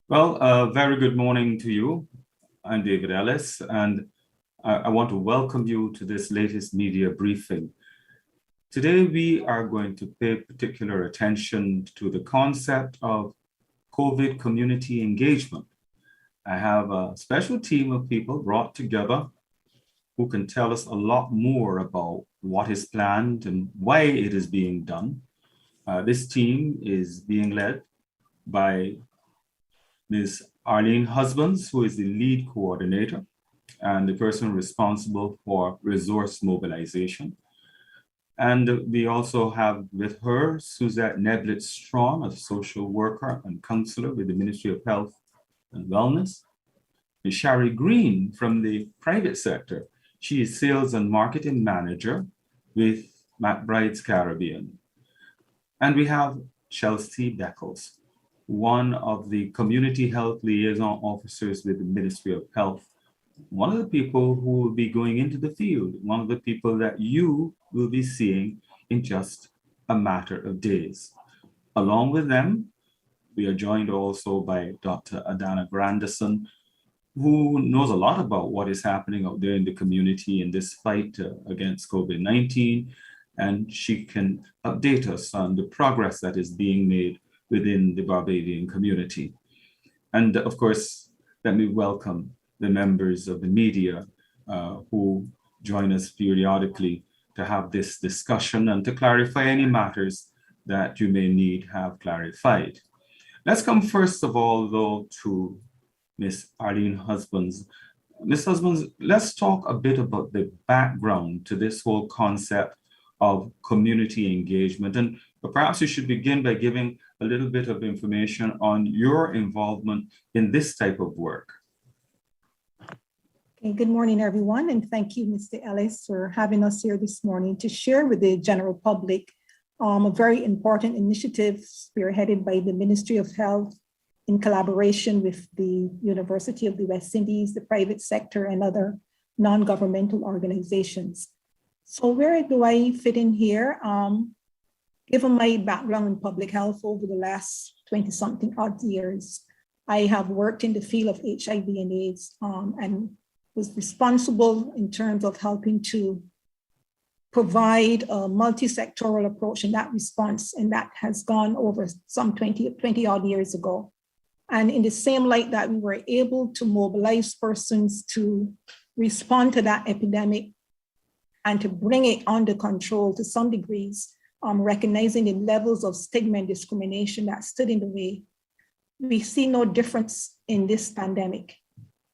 Well, very good morning to you. I'm David Ellis, and I want to welcome you to this latest media briefing. Today, we are going to pay particular attention to the concept of COVID community engagement. I have a special team of people brought together who can tell us a lot more about what is planned and why it is being done. This team is being led by Ms. Arlene Husbands, who is the lead coordinator and the person responsible for resource mobilization. And we also have with her Suzette Neblett-Strawn, a social worker and counselor with the Ministry of Health and Wellness. And Shari Green from the private sector. She is sales and marketing manager with McBride's Caribbean. And we have Chelsea Beckles, one of the community health liaison officers with the Ministry of Health, one of the people who will be going into the field, one of the people that you will be seeing in just a matter of days. Along with them, we are joined also by Dr. Adanna Grandison, who knows a lot about what is happening out there in the community in this fight against COVID-19, and she can update us on the progress that is being made within the Barbadian community. And of course, let me welcome the members of the media who join us periodically to have this discussion and to clarify any matters that you may need have clarified. Let's come first of all, though, to Ms. Arlene Husbands. Ms. Husbands, let's talk a bit about the background to this whole concept of community engagement. And perhaps you should begin by giving a little bit of information on your involvement in this type of work. Okay, good morning, everyone, and thank you, Mr. Ellis, for having us here this morning to share with the general public a very important initiative spearheaded by the Ministry of Health in collaboration with the University of the West Indies, the private sector, and other non-governmental organizations. So where do I fit in here? Given my background in public health over the last 20-something odd years, I have worked in the field of HIV and AIDS and was responsible in terms of helping to provide a multi-sectoral approach in that response, and that has gone over some 20 odd years ago. And in the same light that we were able to mobilize persons to respond to that epidemic and to bring it under control to some degrees, recognizing the levels of stigma and discrimination that stood in the way, we see no difference in this pandemic.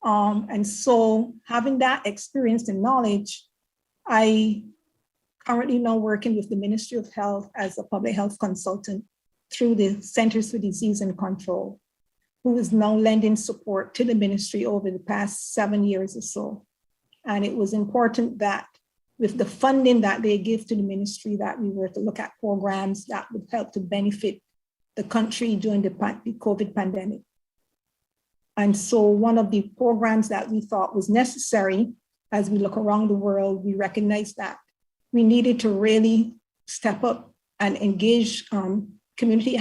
And so having that experience and knowledge, I currently now working with the Ministry of Health as a public health consultant through the Centers for Disease and Control, who is now lending support to the ministry over the past 7 years or so. And it was important that with the funding that they give to the ministry, that we were to look at programs that would help to benefit the country during the COVID pandemic. And so one of the programs that we thought was necessary as we look around the world, we recognized that we needed to really step up and engage community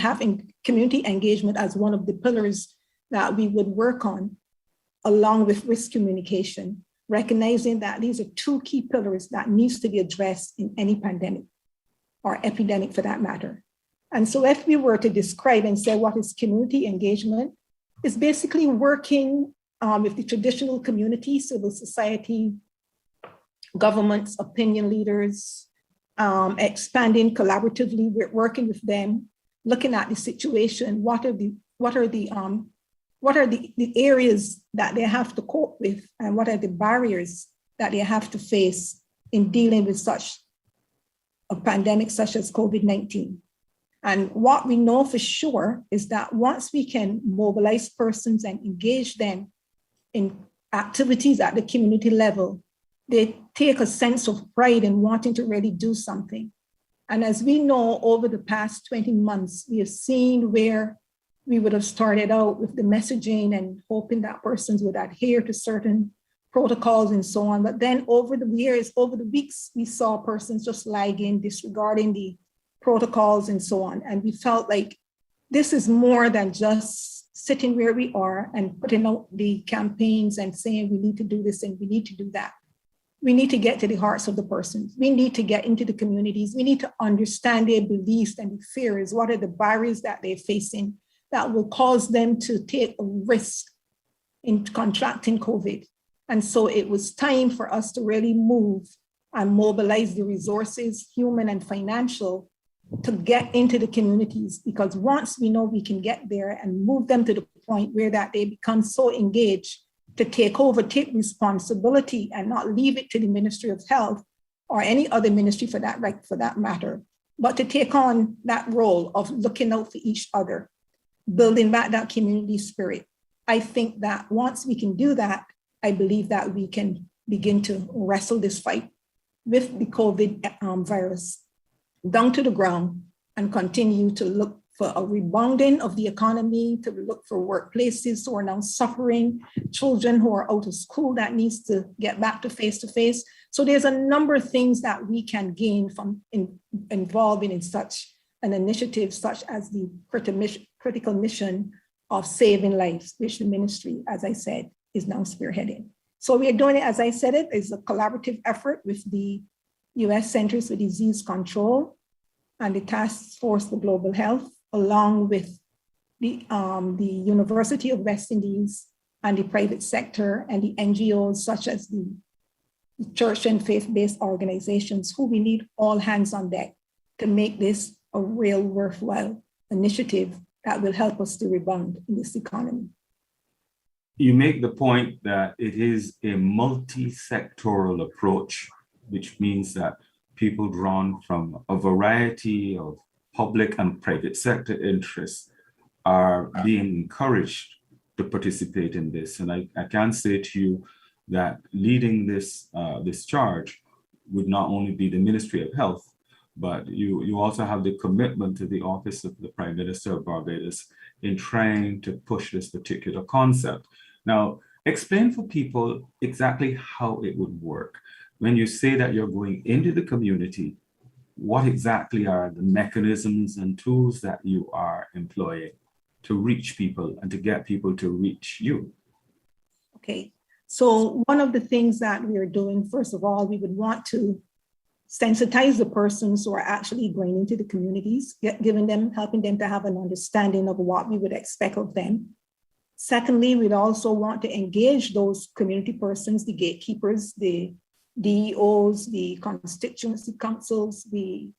engagement as one of the pillars that we would work on, along with risk communication, recognizing that these are two key pillars that needs to be addressed in any pandemic or epidemic for that matter. And so if we were to describe and say what is community engagement, it's basically working with the traditional community, civil society, governments, opinion leaders, expanding collaboratively, we're working with them, looking at the situation, what are the areas that they have to cope with, and what are the barriers that they have to face in dealing with such a pandemic such as COVID-19. And what we know for sure is that once we can mobilize persons and engage them in activities at the community level, they take a sense of pride in wanting to really do something. And as we know, over the past 20 months, we have seen where we would have started out with the messaging and hoping that persons would adhere to certain protocols and so on. But then over the years, over the weeks, we saw persons just lagging, disregarding the protocols and so on. And we felt like this is more than just sitting where we are and putting out the campaigns and saying we need to do this and we need to do that. We need to get to the hearts of the persons. We need to get into the communities. We need to understand their beliefs and their fears. What are the barriers that they're facing that will cause them to take a risk in contracting COVID? And so it was time for us to really move and mobilize the resources, human and financial, to get into the communities, because once we know we can get there and move them to the point where that they become so engaged to take responsibility and not leave it to the Ministry of Health or any other ministry for that matter, but to take on that role of looking out for each other, building back that community spirit. I think that once we can do that, I believe that we can begin to wrestle this fight with the COVID virus down to the ground and continue to look for a rebounding of the economy, to look for workplaces who are now suffering, children who are out of school that needs to get back to face-to-face. So there's a number of things that we can gain from involving in such an initiative, such as the critical mission of saving lives, which the ministry, as I said, is now spearheading. So we are doing it, as I said, it is a collaborative effort with the US Centers for Disease Control and the Task Force for Global Health, along with the University of West Indies and the private sector and the NGOs, such as the church and faith-based organizations, who we need all hands on deck to make this a real worthwhile initiative that will help us to rebound in this economy. You make the point that it is a multi-sectoral approach, which means that people drawn from a variety of public and private sector interests are being encouraged to participate in this. And I can say to you that leading this charge would not only be the Ministry of Health, but you also have the commitment to the Office of the Prime Minister of Barbados in trying to push this particular concept. Now, explain for people exactly how it would work. When you say that you're going into the community, what exactly are the mechanisms and tools that you are employing to reach people and to get people to reach you? Okay, so one of the things that we are doing, first of all, we would want to sensitize the persons who are actually going into the communities, helping them to have an understanding of what we would expect of them. Secondly, we'd also want to engage those community persons, the gatekeepers, the DEOs, the constituency councils, the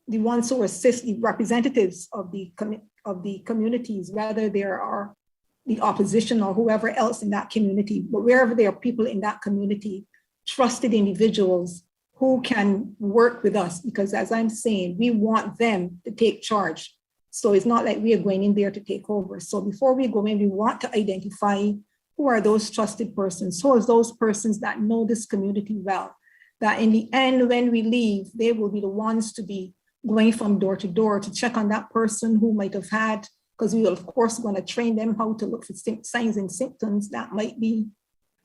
ones who assist the representatives of the communities, whether there are the opposition or whoever else in that community, but wherever there are people in that community, trusted individuals who can work with us, because as I'm saying, we want them to take charge. So it's not like we are going in there to take over. So before we go in, we want to identify who are those trusted persons, who are those persons that know this community well, that in the end, when we leave, they will be the ones to be going from door to door to check on that person who might have had, because we will, of course, going to train them how to look for signs and symptoms that might be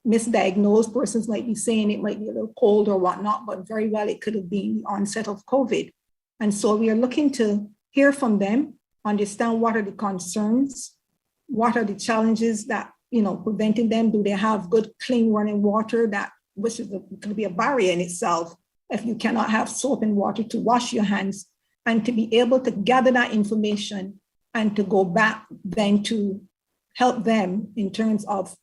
misdiagnosed. Persons might be saying it might be a little cold or whatnot, but very well it could have been the onset of COVID. And so we are looking to hear from them, understand what are the concerns, what are the challenges that, preventing them. Do they have good, clean running water, which could be a barrier in itself if you cannot have soap and water to wash your hands, and to be able to gather that information and to go back then to help them in terms of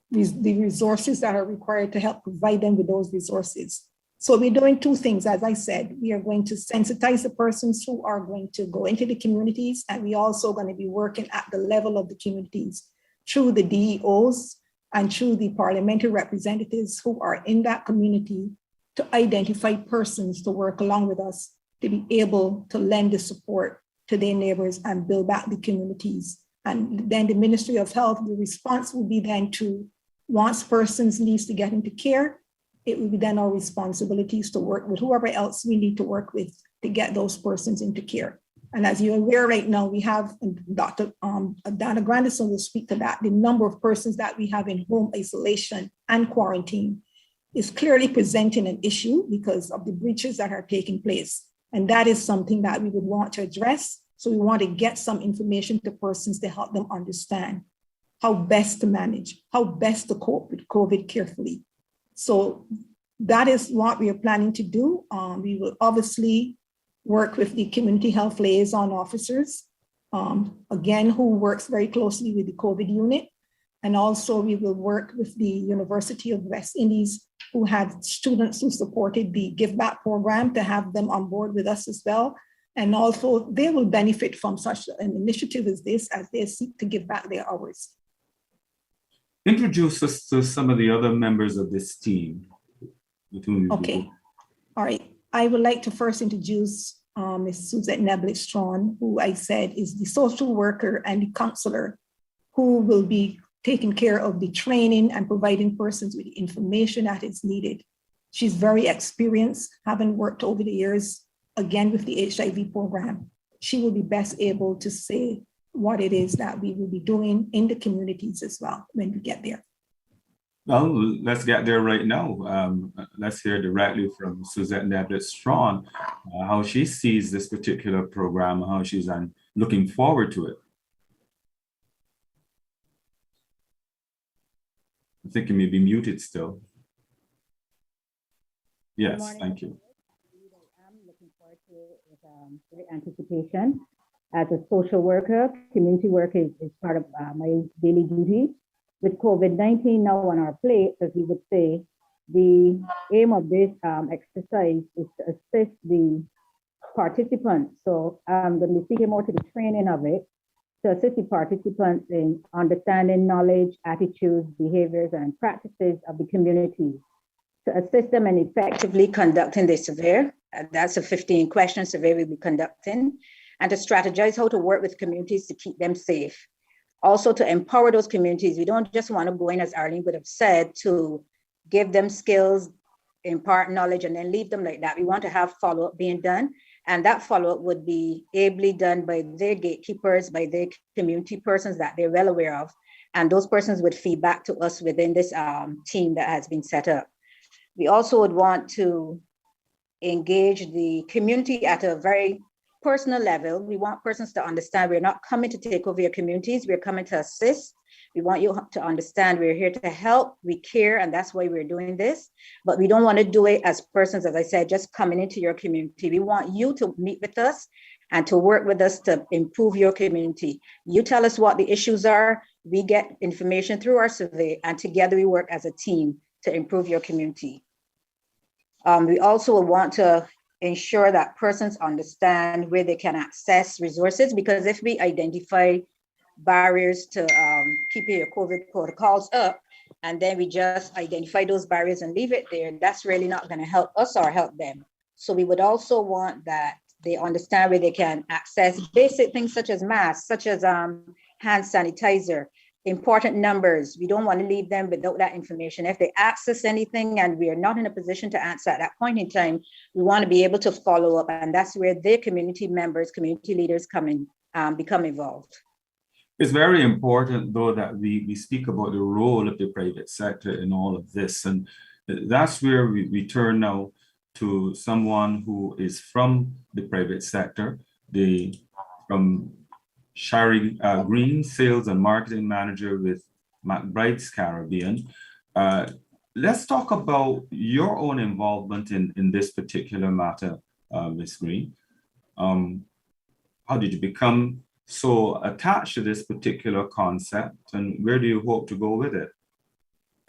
the resources that are required to help provide them with those resources. So we're doing two things. As I said, we are going to sensitize the persons who are going to go into the communities, and we also going to be working at the level of the communities through the DEOs and through the parliamentary representatives who are in that community to identify persons to work along with us to be able to lend the support to their neighbors and build back the communities. And then the Ministry of Health, the response will be then to, once persons need to get into care, it will be then our responsibilities to work with whoever else we need to work with to get those persons into care. And as you're aware right now, we have, and Dr. Adanna Grandison will speak to that, the number of persons that we have in home isolation and quarantine is clearly presenting an issue because of the breaches that are taking place. And that is something that we would want to address So we want to get some information to persons to help them understand how best to manage, how best to cope with COVID carefully. So that is what we are planning to do. We will obviously work with the community health liaison officers, again, who works very closely with the COVID unit. And also we will work with the University of West Indies, who had students who supported the Give Back program, to have them on board with us as well. And also they will benefit from such an initiative as this as they seek to give back their hours. Introduce us to some of the other members of this team. Okay, all right. I would like to first introduce Ms. Suzette Neblett-Strawn, who I said is the social worker and the counselor who will be taking care of the training and providing persons with the information that is needed. She's very experienced, having worked over the years, again, with the HIV program. She will be best able to say what it is that we will be doing in the communities as well when we get there. Well, let's get there right now. Let's hear directly from Suzette Neblett-Strawn how she sees this particular program, how she's looking forward to it. I think you may be muted still. Yes, thank you. I'm looking forward to it with great anticipation. As a social worker, community work is part of my daily duty. With COVID-19 now on our plate, as we would say, the aim of this exercise is to assist the participants. So I'm going to be speaking more to the training of it, to assist the participants in understanding knowledge, attitudes, behaviors, and practices of the community, to assist them in effectively conducting the survey. That's a 15-question survey we'll be conducting, and to strategize how to work with communities to keep them safe. Also to empower those communities. We don't just want to go in, as Arlene would have said, to give them skills, impart knowledge, and then leave them like that. We want to have follow-up being done. And that follow-up would be ably done by their gatekeepers, by their community persons that they're well aware of. And those persons would feed back to us within this team that has been set up. We also would want to engage the community at a very personal level. We want persons to understand we're not coming to take over your communities, we're coming to assist. We want you to understand we're here to help, we care, and that's why we're doing this. But we don't want to do it as persons, as I said, just coming into your community. We want you to meet with us and to work with us to improve your community. You tell us what the issues are, we get information through our survey, and together we work as a team to improve your community. We also want to ensure that persons understand where they can access resources, because if we identify barriers to keeping your COVID protocols up, and then we just identify those barriers and leave it there, that's really not going to help us or help them. So we would also want that they understand where they can access basic things such as masks, such as hand sanitizer, important numbers. We don't want to leave them without that information. If they access anything and we are not in a position to answer at that point in time, we want to be able to follow up. And that's where their community members, community leaders come in, become involved. It's very important, though, that we speak about the role of the private sector in all of this. And that's where we turn now to someone who is from the private sector, from Shari Green, Sales and Marketing Manager with McBride's Caribbean. Let's talk about your own involvement in this particular matter, Ms. Green. How did you become so attached to this particular concept, and where do you hope to go with it?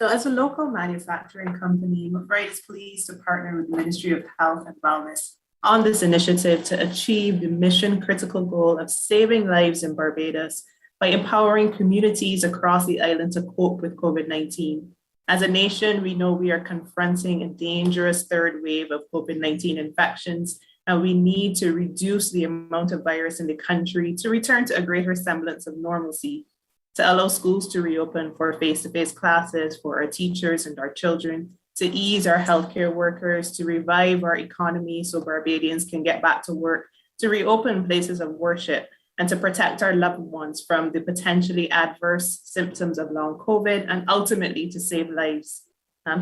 So as a local manufacturing company, McBride is pleased to partner with the Ministry of Health and Wellness on this initiative to achieve the mission critical goal of saving lives in Barbados by empowering communities across the island to cope with COVID-19. As a nation, we know we are confronting a dangerous third wave of COVID-19 infections, and we need to reduce the amount of virus in the country to return to a greater semblance of normalcy, to allow schools to reopen for face-to-face classes for our teachers and our children, to ease our healthcare workers, to revive our economy so Barbadians can get back to work, to reopen places of worship, and to protect our loved ones from the potentially adverse symptoms of long COVID, and ultimately to save lives.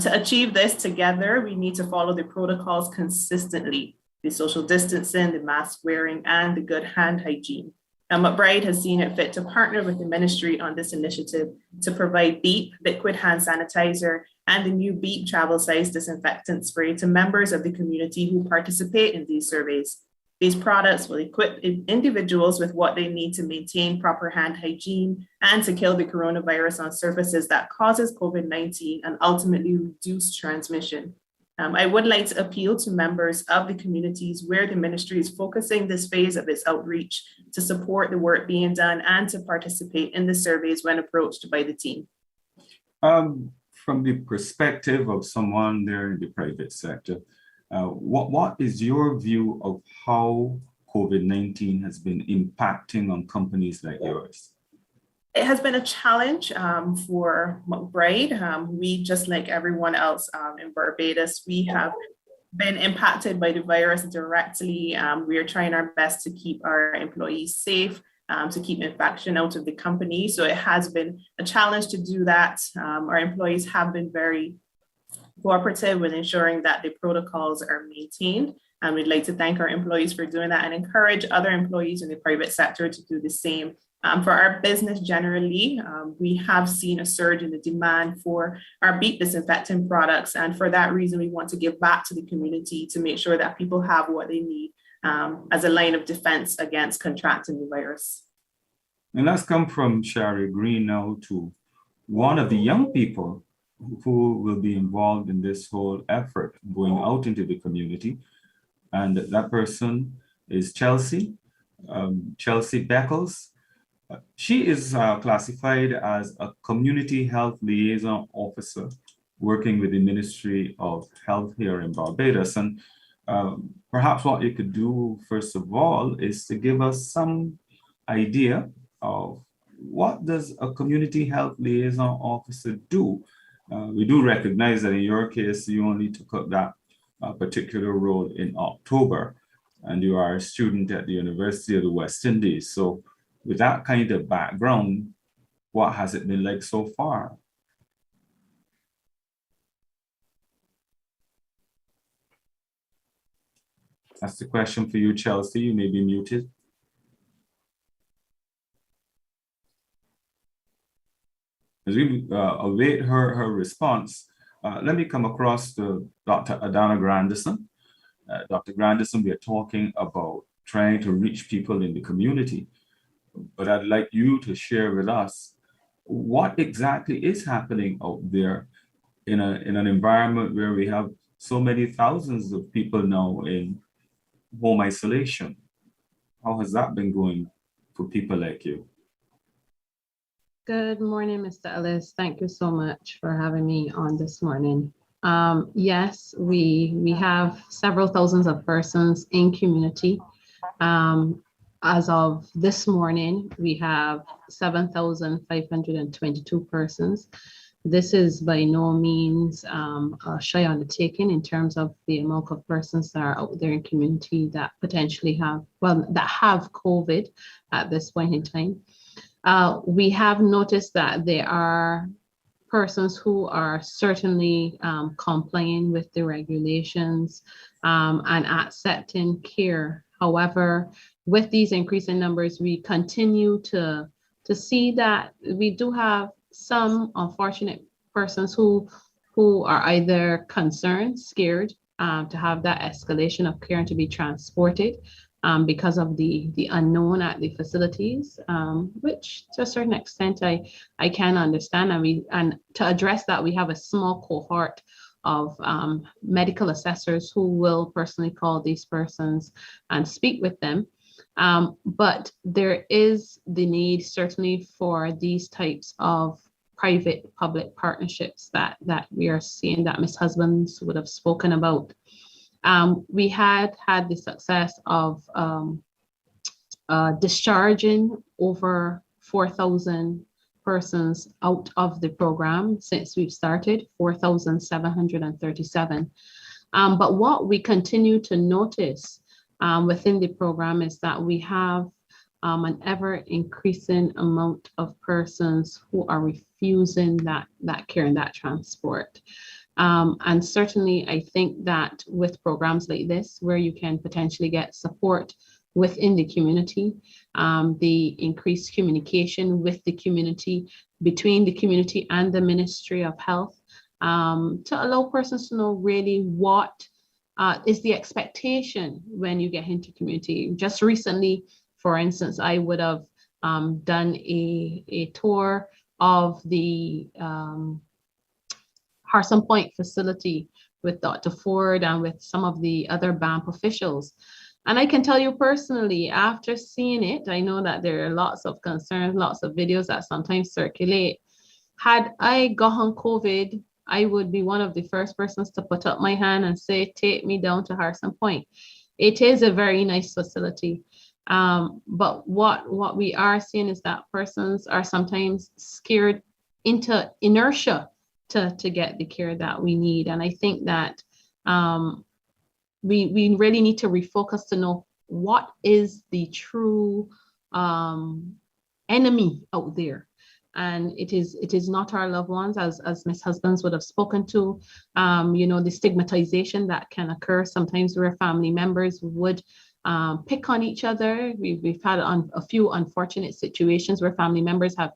To achieve this together, we need to follow the protocols consistently. the social distancing, the mask wearing, and the good hand hygiene. McBride has seen it fit to partner with the ministry on this initiative to provide BEEP, liquid hand sanitizer, and the new BEEP travel size disinfectant spray to members of the community who participate in these surveys. These products will equip individuals with what they need to maintain proper hand hygiene and to kill the coronavirus on surfaces that causes COVID-19 and ultimately reduce transmission. I would like to appeal to members of the communities where the ministry is focusing this phase of its outreach to support the work being done and to participate in the surveys when approached by the team. From the perspective of someone there in the private sector, what is your view of how COVID-19 has been impacting on companies like yours? It has been a challenge for McBride. We, just like everyone else in Barbados, we have been impacted by the virus directly. We are trying our best to keep our employees safe, to keep infection out of the company. So it has been a challenge to do that. Our employees have been very cooperative with ensuring that the protocols are maintained. And we'd like to thank our employees for doing that and encourage other employees in the private sector to do the same. For our business generally, we have seen a surge in the demand for our BEEP disinfectant products. And for that reason, we want to give back to the community to make sure that people have what they need as a line of defense against contracting the virus. And let's come from Shari Green now to one of the young people who will be involved in this whole effort going out into the community. And that person is Chelsea Beckles. She is classified as a community health liaison officer working with the Ministry of Health here in Barbados. And perhaps what you could do, first of all, is to give us some idea of what does a community health liaison officer do? We do recognize that in your case, you only took up that particular role in October, and you are a student at the University of the West Indies. So with that kind of background, what has it been like so far? That's the question for you, Chelsea. You may be muted. As we await her response, let me come across to Dr. Adanna Grandison. Dr. Grandison, we are talking about trying to reach people in the community, but I'd like you to share with us what exactly is happening out there in an environment where we have so many thousands of people now in home isolation. How has that been going for people like you? Good morning, Mr. Ellis. Thank you so much for having me on this morning. Yes, we have several thousands of persons in community. As of this morning, we have 7,522 persons. This is by no means a shy undertaking in terms of the amount of persons that are out there in community that potentially have COVID at this point in time. We have noticed that there are persons who are certainly complying with the regulations and accepting care. However, with these increasing numbers, we continue to see that we do have some unfortunate persons who are either concerned, scared to have that escalation of care and to be transported because of the unknown at the facilities, which to a certain extent I can understand. And to address that, we have a small cohort of medical assessors who will personally call these persons and speak with them. But there is the need certainly for these types of private-public partnerships that we are seeing that Ms. Husbands would have spoken about. We had the success of discharging over 4,000 persons out of the program since we've started, 4,737. But what we continue to notice within the program is that we have an ever increasing amount of persons who are refusing that care and that transport. And certainly, I think that with programs like this, where you can potentially get support within the community, the increased communication with the community, between the community and the Ministry of Health, to allow persons to know really what is the expectation when you get into community. Just recently, for instance, I would have done a tour of the Harrison Point facility with Dr. Ford and with some of the other BAMP officials. And I can tell you personally, after seeing it, I know that there are lots of concerns, lots of videos that sometimes circulate. Had I gotten COVID, I would be one of the first persons to put up my hand and say, take me down to Harrison Point. It is a very nice facility. But what we are seeing is that persons are sometimes scared into inertia to get the care that we need. And I think that we really need to refocus to know what is the true enemy out there. And it is not our loved ones, as Ms. Husbands would have spoken to, the stigmatization that can occur sometimes where family members would pick on each other. We've had a few unfortunate situations where family members have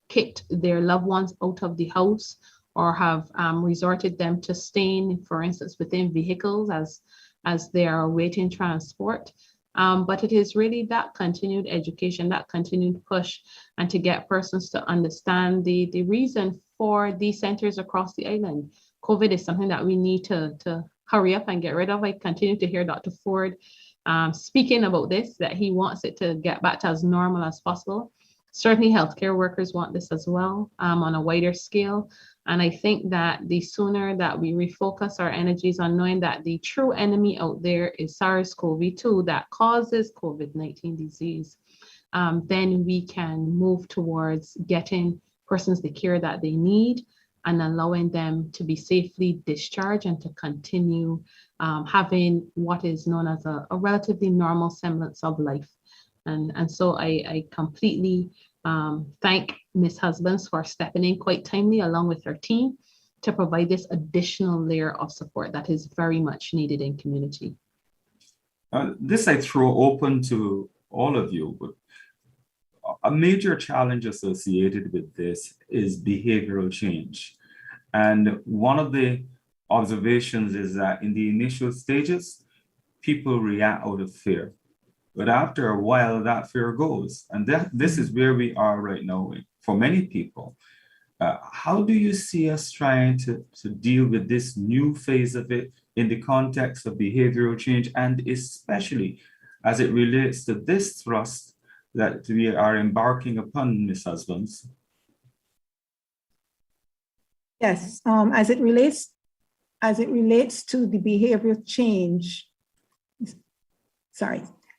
kicked their loved ones out of the house or have resorted them to staying, for instance, within vehicles as they are awaiting transport. But it is really that continued education, that continued push, and to get persons to understand the reason for these centers across the island. COVID is something that we need to hurry up and get rid of. I continue to hear Dr. Ford speaking about this, that he wants it to get back to as normal as possible. Certainly healthcare workers want this as well on a wider scale. And I think that the sooner that we refocus our energies on knowing that the true enemy out there is SARS-CoV-2 that causes COVID-19 disease, then we can move towards getting persons the care that they need and allowing them to be safely discharged and to continue having what is known as a relatively normal semblance of life. And so I completely thank Ms. Husbands for stepping in quite timely along with her team to provide this additional layer of support that is very much needed in community. This I throw open to all of you, but a major challenge associated with this is behavioral change. And one of the observations is that in the initial stages, people react out of fear. But after a while, that fear goes. And this is where we are right now for many people. How do you see us trying to deal with this new phase of it in the context of behavioral change, and especially as it relates to this thrust that we are embarking upon, Ms. Husbands? Yes, as it relates to the behavioral change,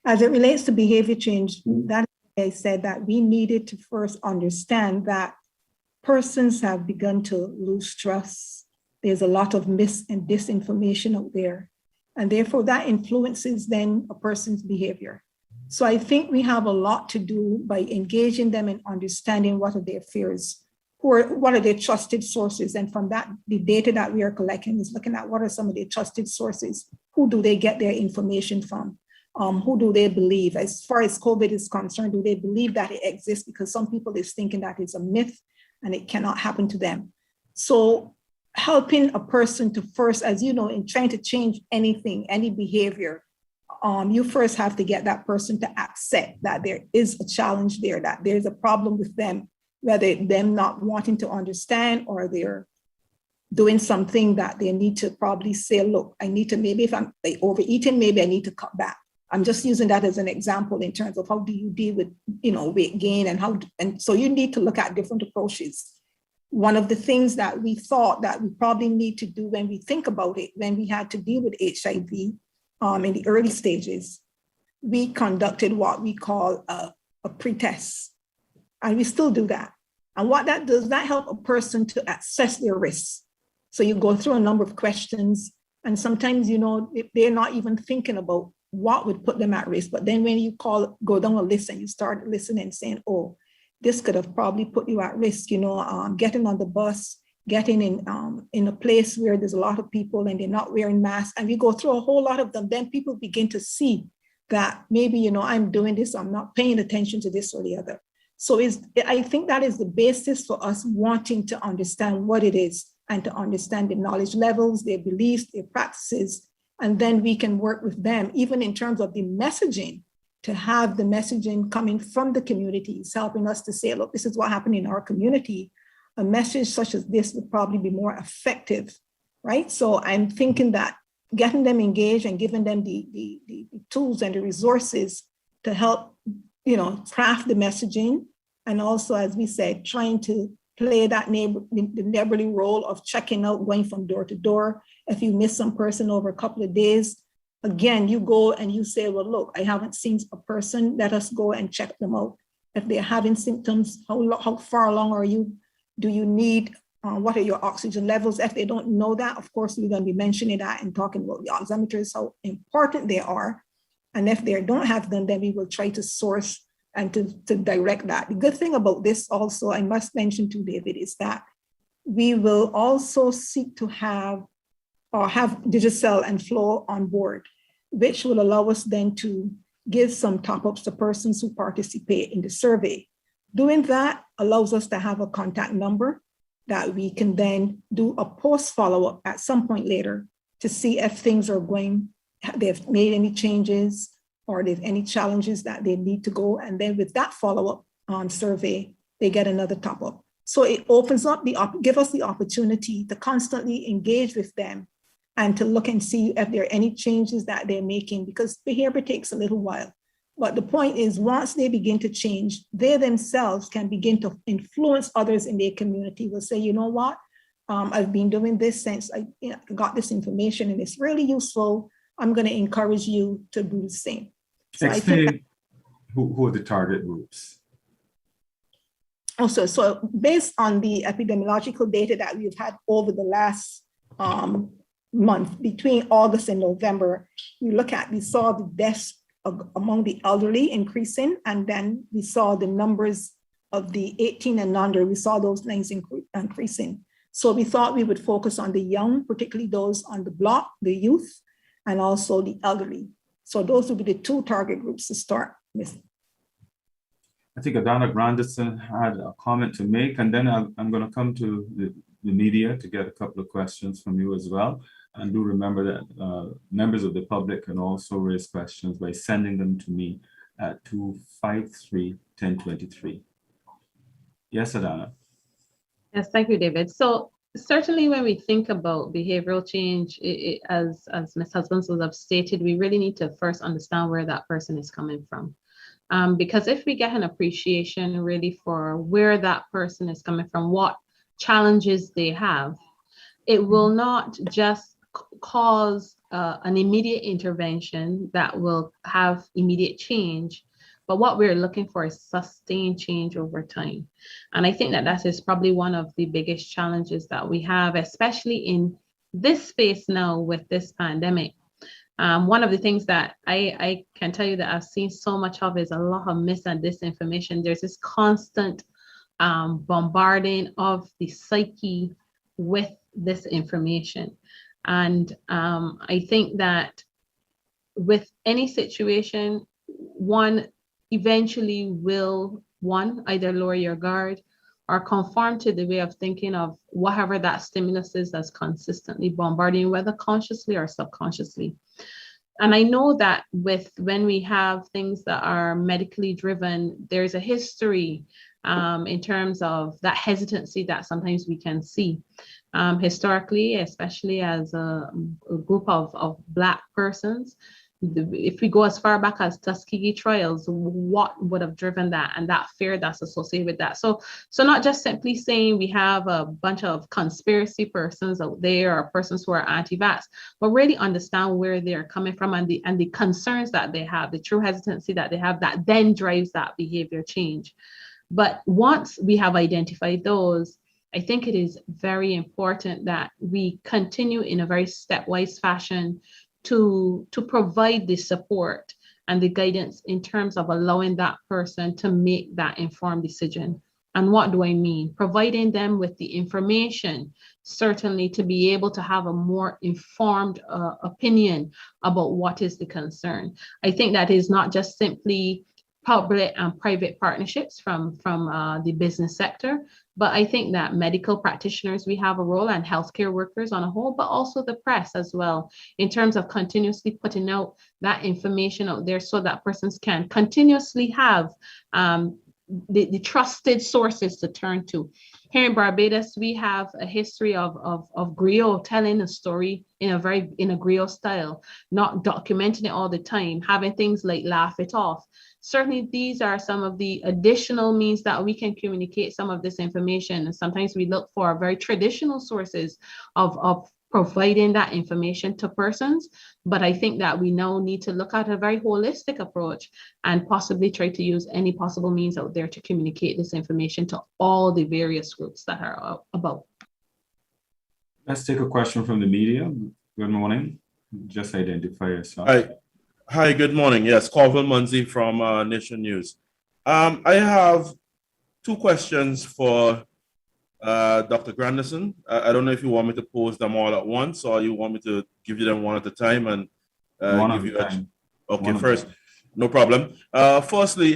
as it relates to behavior change, that I said that we needed to first understand that persons have begun to lose trust. There's a lot of mis and disinformation out there, and therefore that influences then a person's behavior. So I think we have a lot to do by engaging them in understanding what are their fears, what are their trusted sources, and from that, the data that we are collecting is looking at what are some of their trusted sources. Who do they get their information from? Who do they believe? As far as COVID is concerned, do they believe that it exists? Because some people is thinking that it's a myth and it cannot happen to them. So helping a person to first, as you know, in trying to change anything, any behavior, you first have to get that person to accept that there is a challenge there, that there's a problem with them, whether them not wanting to understand or they're doing something that they need to probably say, look, I need to, maybe if I'm overeating, maybe I need to cut back. I'm just using that as an example in terms of how do you deal with, weight gain and so you need to look at different approaches. One of the things that we thought that we probably need to do when we think about it, when we had to deal with HIV in the early stages, we conducted what we call a pretest, and we still do that. And what that does, that help a person to assess their risks. So you go through a number of questions, and sometimes, they're not even thinking about what would put them at risk. But then when you go down a list and you start listening and saying, oh, this could have probably put you at risk, getting on the bus, getting in a place where there's a lot of people and they're not wearing masks, and we go through a whole lot of them, then people begin to see that maybe, I'm doing this, I'm not paying attention to this or the other. So I think that is the basis for us wanting to understand what it is and to understand the knowledge levels, their beliefs, their practices, and then we can work with them, even in terms of the messaging, to have the messaging coming from the communities, helping us to say, look, this is what happened in our community. A message such as this would probably be more effective, right? So I'm thinking that getting them engaged and giving them the tools and the resources to help, craft the messaging. And also, as we said, trying to play that the neighborly role of checking out, going from door to door. If you miss some person over a couple of days, again, you go and you say, well, look, I haven't seen a person, let us go and check them out. If they're having symptoms, how far along are you? Do you need, what are your oxygen levels? If they don't know that, of course, we're going to be mentioning that and talking about the oximeters, how important they are. And if they don't have them, then we will try to source and to direct that. The good thing about this also, I must mention to David, is that we will also seek to have Digicel and Flow on board, which will allow us then to give some top-ups to persons who participate in the survey. Doing that allows us to have a contact number that we can then do a post follow-up at some point later to see if things are going, they've made any changes or there's any challenges that they need to go. And then with that follow-up survey, they get another top-up. So it opens up give us the opportunity to constantly engage with them and to look and see if there are any changes that they're making, because behavior takes a little while. But the point is, once they begin to change, they themselves can begin to influence others in their community. Will say, you know what, I've been doing this since I got this information and it's really useful. I'm going to encourage you to do the same. So explain who are the target groups. Also, so based on the epidemiological data that we've had over the last month, between August and November, we saw the deaths among the elderly increasing, and then we saw the numbers of the 18 and under, we saw those things increasing. So we thought we would focus on the young, particularly those on the block, the youth, and also the elderly. So those would be the two target groups to start with. I think Adanna Grandison had a comment to make, and then I'm going to come to the media to get a couple of questions from you as well. And do remember that members of the public can also raise questions by sending them to me at 253-1023. Yes, Adanna. Yes, thank you, David. So certainly when we think about behavioral change, as Ms. Husbands have stated, we really need to first understand where that person is coming from. Because if we get an appreciation really for where that person is coming from, what challenges they have, it will not just cause an immediate intervention that will have immediate change, but what we're looking for is sustained change over time. And I think that is probably one of the biggest challenges that we have, especially in this space now with this pandemic. One of the things that I can tell you that I've seen so much of is a lot of mis and disinformation. There's this constant bombarding of the psyche with this information. And I think that with any situation, one eventually will, either lower your guard or conform to the way of thinking of whatever that stimulus is that's consistently bombarding, whether consciously or subconsciously. And I know that when we have things that are medically driven, there's a history in terms of that hesitancy that sometimes we can see. Historically, especially as a group of Black persons, if we go as far back as Tuskegee trials, what would have driven that and that fear that's associated with that? So not just simply saying we have a bunch of conspiracy persons out there or persons who are anti-vax, but really understand where they're coming from and the concerns that they have, the true hesitancy that they have that then drives that behavior change. But once we have identified those, I think it is very important that we continue in a very stepwise fashion to provide the support and the guidance in terms of allowing that person to make that informed decision And what do I mean? Providing them with the information, certainly to be able to have a more informed opinion about what is the concern. I think that is not just simply public and private partnerships from the business sector, but I think that medical practitioners, we have a role, and healthcare workers on a whole, but also the press as well, in terms of continuously putting out that information out there so that persons can continuously have the trusted sources to turn to. Here in Barbados, we have a history of griot, telling a story in a griot style, not documenting it all the time, having things like laugh it off. Certainly, these are some of the additional means that we can communicate some of this information. And sometimes we look for very traditional sources of providing that information to persons. But I think that we now need to look at a very holistic approach and possibly try to use any possible means out there to communicate this information to all the various groups that are about. Let's take a question from the media. Good morning. Just identify yourself. Hi, good morning. Yes, Corvin Munzi from Nation News. I have two questions for Dr. Grandison. I don't know if you want me to pose them all at once, or you want me to give you them one at a time and give you a... Okay, first, no problem. Firstly,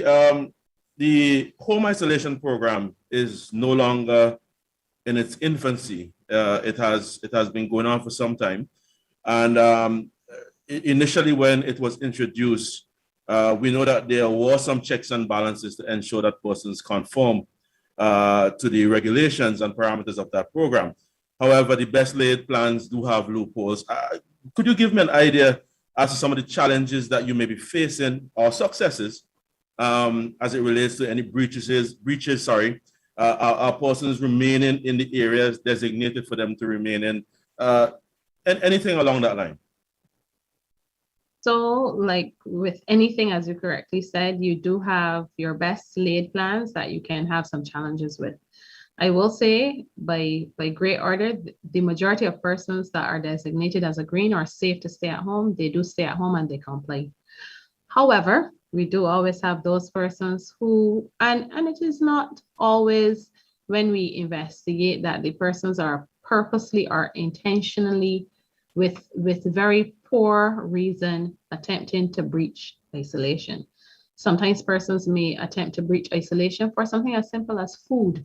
the home isolation program is no longer in its infancy. It has been going on for some time. And initially when it was introduced, we know that there were some checks and balances to ensure that persons conform to the regulations and parameters of that program. However, the best laid plans do have loopholes. Could you give me an idea as to some of the challenges that you may be facing, or successes, as it relates to any breaches, are persons remaining in the areas designated for them to remain in, and anything along that line? So, like with anything, as you correctly said, you do have your best laid plans that you can have some challenges with. I will say, by great order, the majority of persons that are designated as a green or safe to stay at home, they do stay at home and they comply. However, we do always have those persons who, and it is not always when we investigate that the persons are purposely or intentionally with very poor reason attempting to breach isolation. Sometimes persons may attempt to breach isolation for something as simple as food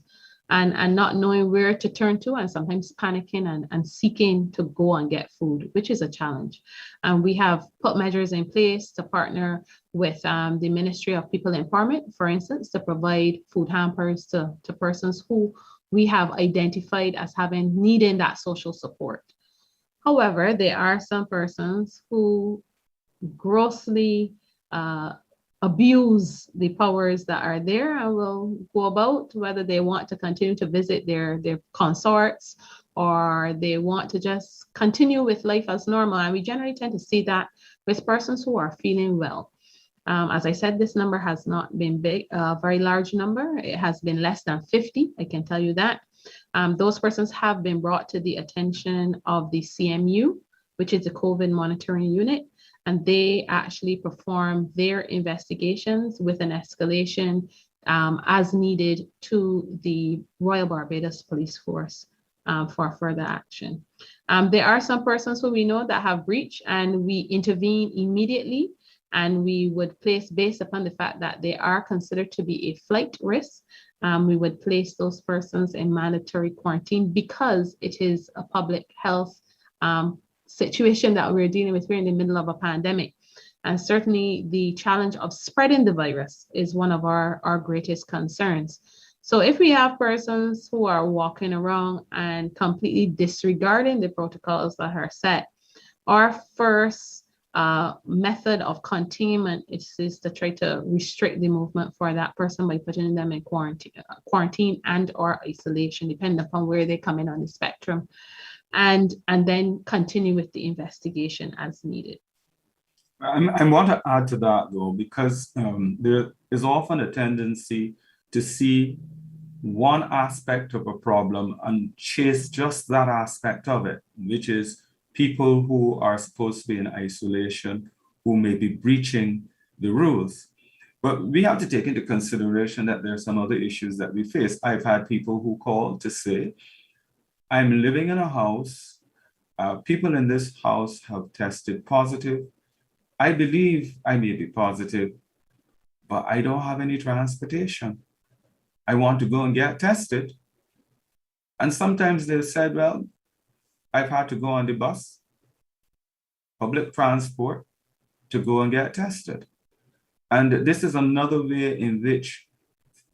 and not knowing where to turn to, and sometimes panicking and seeking to go and get food, which is a challenge. And we have put measures in place to partner with the Ministry of People Empowerment, for instance, to provide food hampers to persons who we have identified as needing that social support. However, there are some persons who grossly abuse the powers that are there and will go about, whether they want to continue to visit their consorts or they want to just continue with life as normal. And we generally tend to see that with persons who are feeling well. As I said, this number has not been big, a very large number. It has been less than 50, I can tell you that. Those persons have been brought to the attention of the CMU, which is the COVID monitoring unit, and they actually perform their investigations with an escalation as needed to the Royal Barbados Police Force for further action. There are some persons who we know that have breached, and we intervene immediately, and we would place, based upon the fact that they are considered to be a flight risk, we would place those persons in mandatory quarantine because it is a public health situation that we're dealing with. We're in the middle of a pandemic. And certainly the challenge of spreading the virus is one of our greatest concerns. So if we have persons who are walking around and completely disregarding the protocols that are set, our first method of containment is to try to restrict the movement for that person by putting them in quarantine and or isolation, depending upon where they come in on the spectrum, and then continue with the investigation as needed. I want to add to that though, because there is often a tendency to see one aspect of a problem and chase just that aspect of it, which is people who are supposed to be in isolation, who may be breaching the rules. But we have to take into consideration that there are some other issues that we face. I've had people who call to say, I'm living in a house. People in this house have tested positive. I believe I may be positive, but I don't have any transportation. I want to go and get tested. And sometimes they said, well, I've had to go on the bus, public transport, to go and get tested. And this is another way in which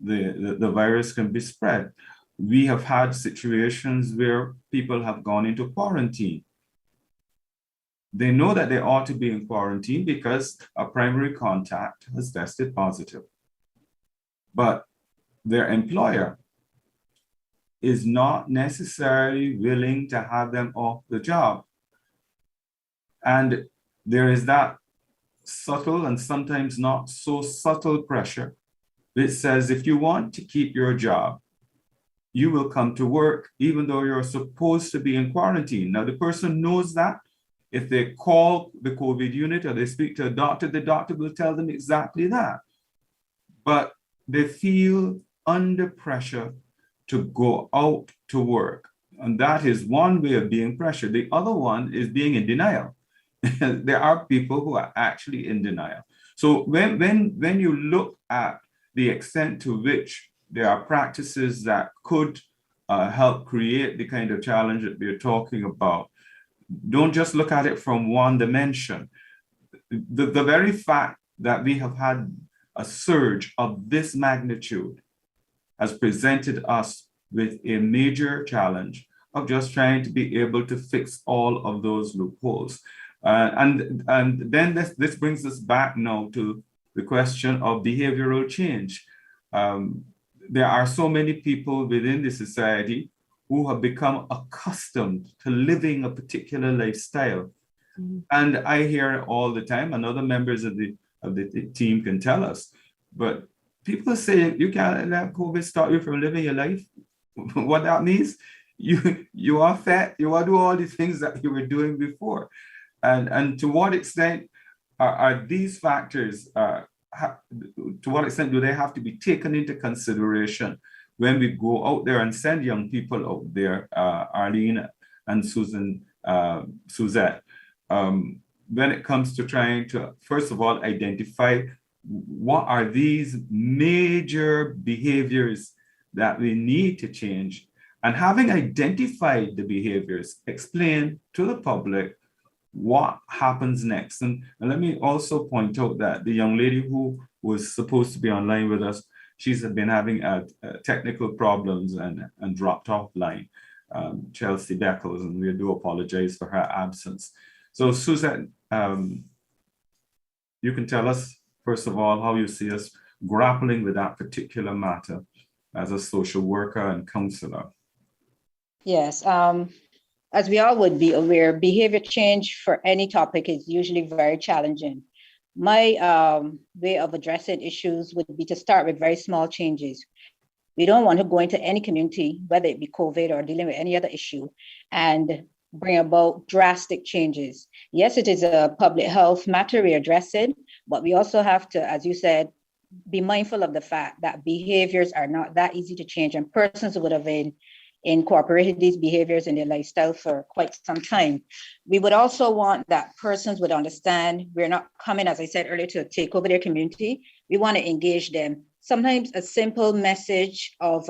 the virus can be spread. We have had situations where people have gone into quarantine. They know that they ought to be in quarantine because a primary contact has tested positive. But their employer is not necessarily willing to have them off the job. And there is that subtle and sometimes not so subtle pressure that says if you want to keep your job, you will come to work even though you're supposed to be in quarantine. Now, the person knows that. If they call the COVID unit or they speak to a doctor, the doctor will tell them exactly that. But they feel under pressure to go out to work. And that is one way of being pressured. The other one is being in denial. There are people who are actually in denial. So when you look at the extent to which there are practices that could help create the kind of challenge that we're talking about, don't just look at it from one dimension. The very fact that we have had a surge of this magnitude has presented us with a major challenge of just trying to be able to fix all of those loopholes. And then this brings us back now to the question of behavioral change. There are so many people within the society who have become accustomed to living a particular lifestyle. Mm-hmm. And I hear all the time, and other members of the team can tell us, but people say you can't let COVID stop you from living your life. What that means, you are fat, you are doing all the things that you were doing before. And to what extent are these factors, to what extent do they have to be taken into consideration when we go out there and send young people out there, Arlene and Suzette, when it comes to trying to, first of all, identify what are these major behaviors that we need to change, and having identified the behaviors, explain to the public what happens next. And let me also point out that the young lady who was supposed to be online with us, she's been having technical problems and dropped offline, Chelsea Beckles, and we do apologize for her absence. So Suzette, you can tell us, first of all, how you see us grappling with that particular matter as a social worker and counselor. Yes, as we all would be aware, behavior change for any topic is usually very challenging. My way of addressing issues would be to start with very small changes. We don't want to go into any community, whether it be COVID or dealing with any other issue, and bring about drastic changes. Yes, it is a public health matter, we address it, but we also have to, as you said, be mindful of the fact that behaviors are not that easy to change, and persons would have incorporated these behaviors in their lifestyle for quite some time. We would also want that persons would understand we're not coming, as I said earlier, to take over their community. We want to engage them. Sometimes a simple message of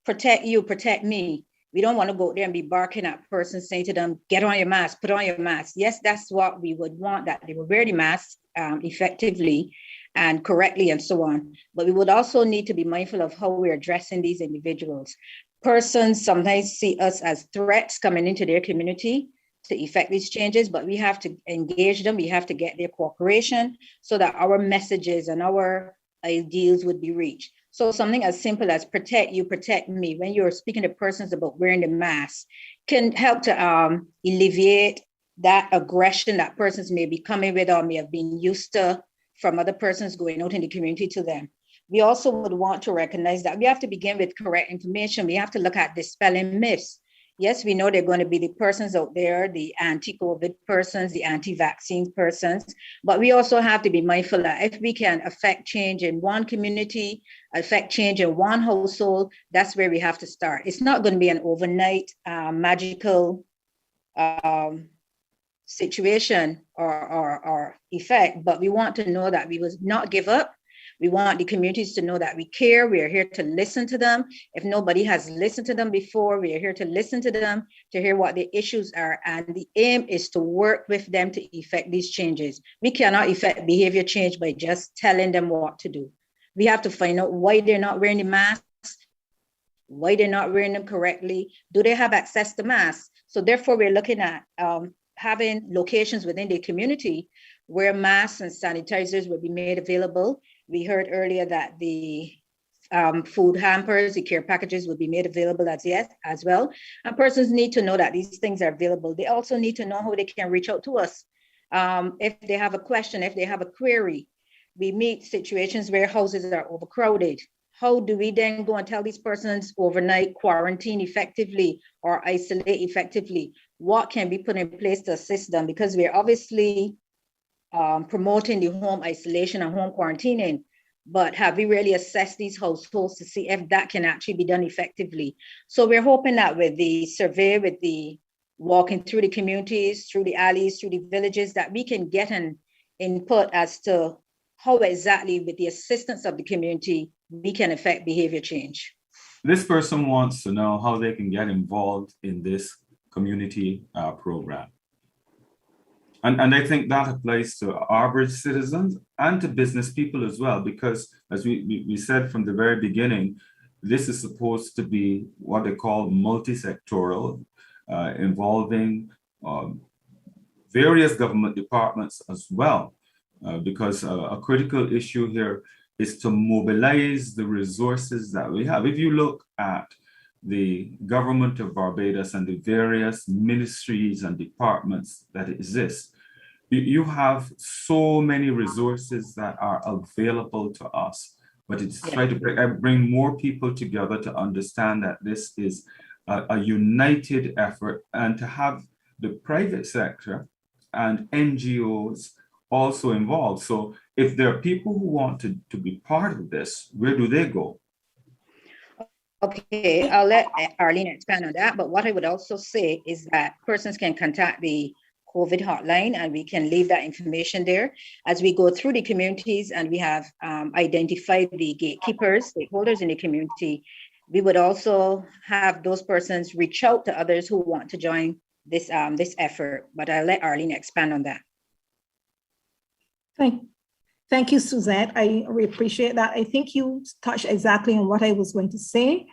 protect you, protect me. We don't want to go there and be barking at persons, saying to them, get on your mask, put on your mask. Yes, that's what we would want, that they would wear the mask effectively and correctly and so on. But we would also need to be mindful of how we're addressing these individuals. Persons sometimes see us as threats coming into their community to effect these changes, but we have to engage them. We have to get their cooperation so that our messages and our ideals would be reached. So something as simple as protect you, protect me, when you're speaking to persons about wearing the mask, can help to alleviate that aggression that persons may be coming with or may have been used to from other persons going out in the community to them. We also would want to recognize that we have to begin with correct information. We have to look at dispelling myths. Yes, we know they're going to be the persons out there, the anti-COVID persons, the anti-vaccine persons, but we also have to be mindful that if we can affect change in one community, affect change in one household, that's where we have to start. It's not going to be an overnight magical situation or effect, but we want to know that we will not give up. We want the communities to know that we care. We are here to listen to them. If nobody has listened to them before, we are here to listen to them, to hear what the issues are. And the aim is to work with them to effect these changes. We cannot effect behavior change by just telling them what to do. We have to find out why they're not wearing the masks, why they're not wearing them correctly. Do they have access to masks? So therefore, we're looking at having locations within the community where masks and sanitizers will be made available. We heard earlier that the food hampers, the care packages will be made available as well. And persons need to know that these things are available. They also need to know how they can reach out to us. If they have a question, if they have a query, we meet situations where houses are overcrowded. How do we then go and tell these persons overnight quarantine effectively or isolate effectively? What can be put in place to assist them? Because we're obviously promoting the home isolation and home quarantining, but have we really assessed these households to see if that can actually be done effectively? So we're hoping that with the survey, with the walking through the communities, through the alleys, through the villages, that we can get an input as to how exactly, with the assistance of the community, we can affect behavior change. This person wants to know how they can get involved in this community program. And I think that applies to average citizens and to business people as well, because as we said from the very beginning, this is supposed to be what they call multi-sectoral, involving various government departments as well, because a critical issue here is to mobilize the resources that we have. If you look at the government of Barbados and the various ministries and departments that exist, you have so many resources that are available to us, but it's trying to bring more people together to understand that this is a united effort, and to have the private sector and NGOs also involved. So if there are people who want to be part of this, where do they go? Okay, I'll let Arlene expand on that, but what I would also say is that persons can contact the COVID hotline, and we can leave that information there as we go through the communities, and we have identified the gatekeepers, stakeholders in the community. We would also have those persons reach out to others who want to join this effort, but I'll let Arlene expand on that. Thank you, Suzette. I really appreciate that. I think you touched exactly on what I was going to say.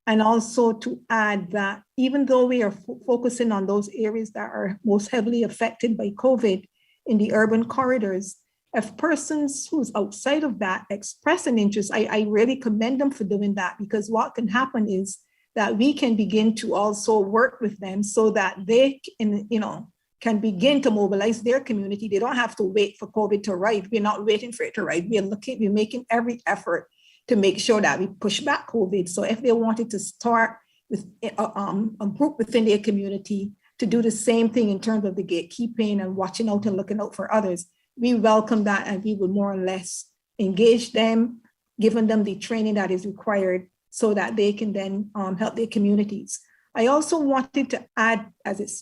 And also to add that even though we are focusing on those areas that are most heavily affected by COVID in the urban corridors, if persons who's outside of that express an interest, I really commend them for doing that, because what can happen is that we can begin to also work with them so that they can begin to mobilize their community. They don't have to wait for COVID to arrive. We're not waiting for it to arrive. We're making every effort to make sure that we push back COVID. So if they wanted to start with a group within their community to do the same thing in terms of the gatekeeping and watching out and looking out for others, we welcome that, and we would more or less engage them, giving them the training that is required so that they can then help their communities. I also wanted to add, as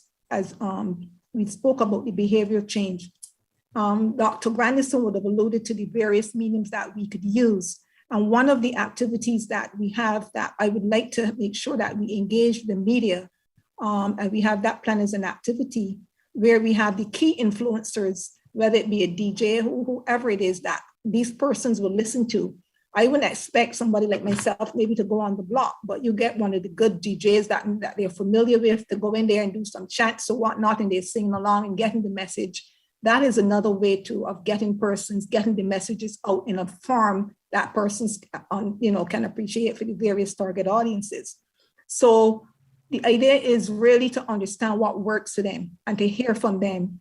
we spoke about the behavior change, Dr. Grandison would have alluded to the various mediums that we could use. And one of the activities that we have that I would like to make sure that we engage the media, and we have that plan as an activity where we have the key influencers, whether it be a DJ, whoever it is that these persons will listen to. I wouldn't expect somebody like myself maybe to go on the block, but you get one of the good DJs that they're familiar with to go in there and do some chants or whatnot, and they're singing along and getting the message. That is another way of getting the messages out in a form that persons can appreciate for the various target audiences. So the idea is really to understand what works for them and to hear from them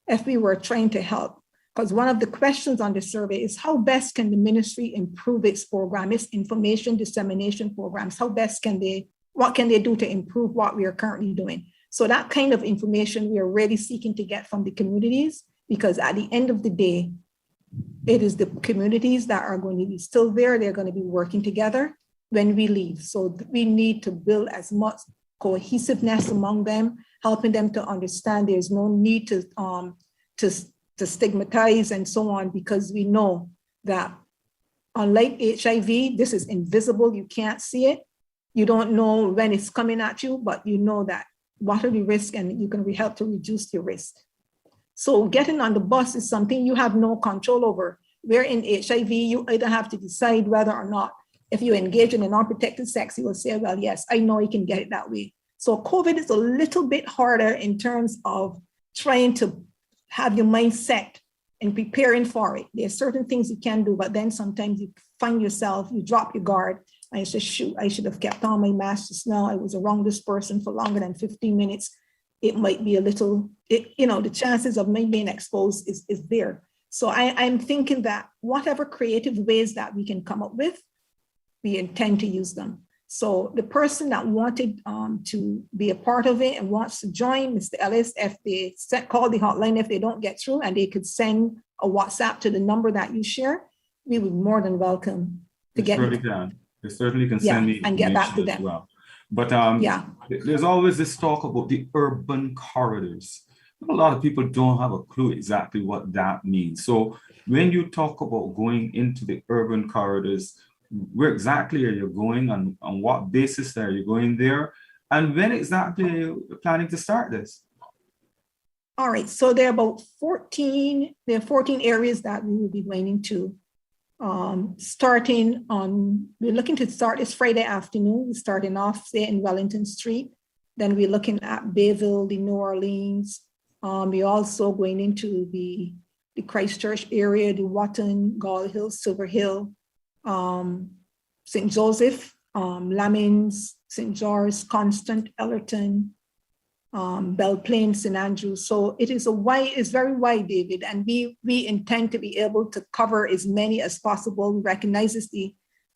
if we were trying to help. Because one of the questions on the survey is how best can the ministry improve its program, its information dissemination programs? How best can they what can they do to improve what we are currently doing? So that kind of information we are really seeking to get from the communities, because at the end of the day, it is the communities that are going to be still there. They're going to be working together when we leave. So we need to build as much cohesiveness among them, helping them to understand there's no need to stigmatize and so on, because we know that unlike HIV, this is invisible. You can't see it. You don't know when it's coming at you, but you know that what are the risks, and you can help to reduce your risk. So getting on the bus is something you have no control over. Where in HIV, you either have to decide whether or not, if you engage in an unprotected sex, you will say, well, yes, I know you can get it that way. So COVID is a little bit harder in terms of trying to have your mind set and preparing for it. There are certain things you can do, but then sometimes you find yourself, you drop your guard, and you say, shoot, I should have kept on my mask just now. I was around this person for longer than 15 minutes. It might be a little, the chances of me being exposed is there. So I'm thinking that whatever creative ways that we can come up with, we intend to use them. So the person that wanted to be a part of it and wants to join, Mr. Ellis, if they call the hotline, if they don't get through, and they could send a WhatsApp to the number that you share, we would more than welcome to get it. They certainly can send me and get back to them. Well. But there's always this talk about the urban corridors. A lot of people don't have a clue exactly what that means. So when you talk about going into the urban corridors, where exactly are you going, and on what basis are you going there? And when exactly are you planning to start this? All right, so there are 14 areas that we will be going into. We're looking to start this Friday afternoon. We're starting off, say, in Wellington Street. Then we're looking at Bayville, the New Orleans. We're also going into the Christchurch area, the Watton, Gall Hill, Silver Hill, St. Joseph, Lamins, St. George, Constant, Ellerton, Belle Plaine, St. Andrews. So it's very wide, David, and we intend to be able to cover as many as possible. We recognize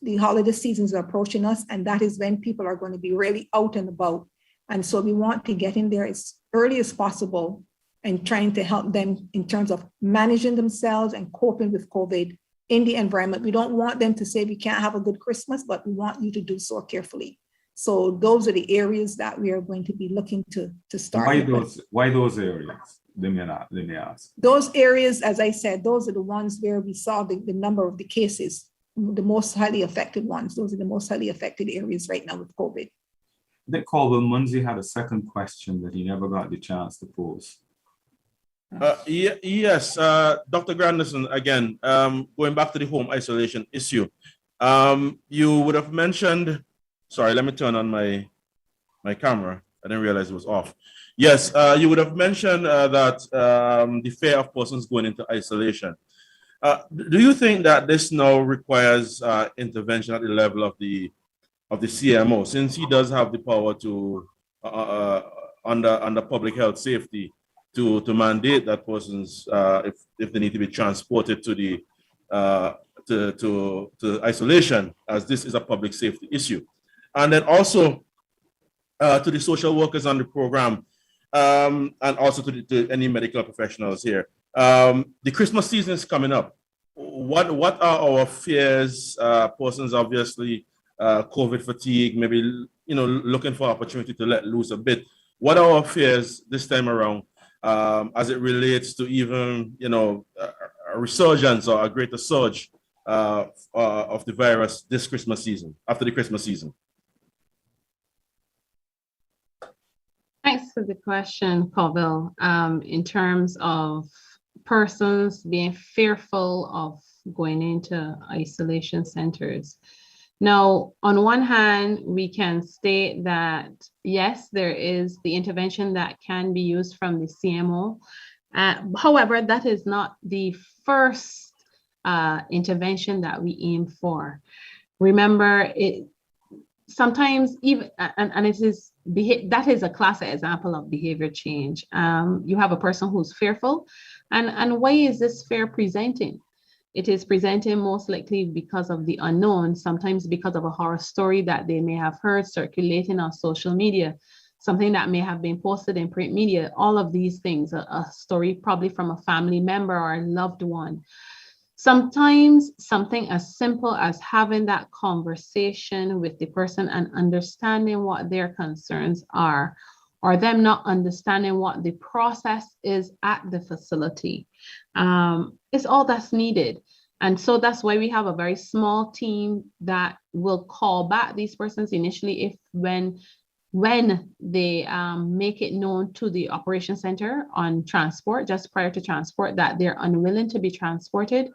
the holiday seasons are approaching us, and that is when people are going to be really out and about. And so we want to get in there as early as possible and trying to help them in terms of managing themselves and coping with COVID in the environment. We don't want them to say we can't have a good Christmas, but we want you to do so carefully. So those are the areas that we are going to be looking to start. Why those areas? Let me ask. Those areas, as I said, those are the ones where we saw the number of the cases, the most highly affected ones. Those are the most highly affected areas right now with COVID. I think Colville Munzi had a second question that he never got the chance to pose. Yes, Dr. Grandison, again, going back to the home isolation issue, you would have mentioned, sorry, let me turn on my camera. I didn't realize it was off. Yes, you would have mentioned that the fear of persons going into isolation. Do you think that this now requires intervention at the level of the CMO, since he does have the power to, under public health safety, to mandate that persons, if they need to be transported to the to isolation, as this is a public safety issue, and then also to the social workers on the program, and also to any medical professionals here. The Christmas season is coming up. What are our fears? Persons obviously COVID fatigue, maybe looking for opportunity to let loose a bit. What are our fears this time around? As it relates to even, a resurgence or a greater surge of the virus this Christmas season, after the Christmas season? Thanks for the question, Colville. In terms of persons being fearful of going into isolation centers. Now, on one hand, we can state that, yes, there is the intervention that can be used from the CMO. However, that is not the first intervention that we aim for. Remember, sometimes even, and it is, that is a classic example of behavior change. You have a person who's fearful, and why is this fear presenting? It is presenting most likely because of the unknown, sometimes because of a horror story that they may have heard circulating on social media, something that may have been posted in print media, all of these things, a story probably from a family member or a loved one. Sometimes something as simple as having that conversation with the person and understanding what their concerns are, or them not understanding what the process is at the facility, is all that's needed. And so that's why we have a very small team that will call back these persons initially if when they make it known to the operations center on transport, just prior to transport, that they're unwilling to be transported.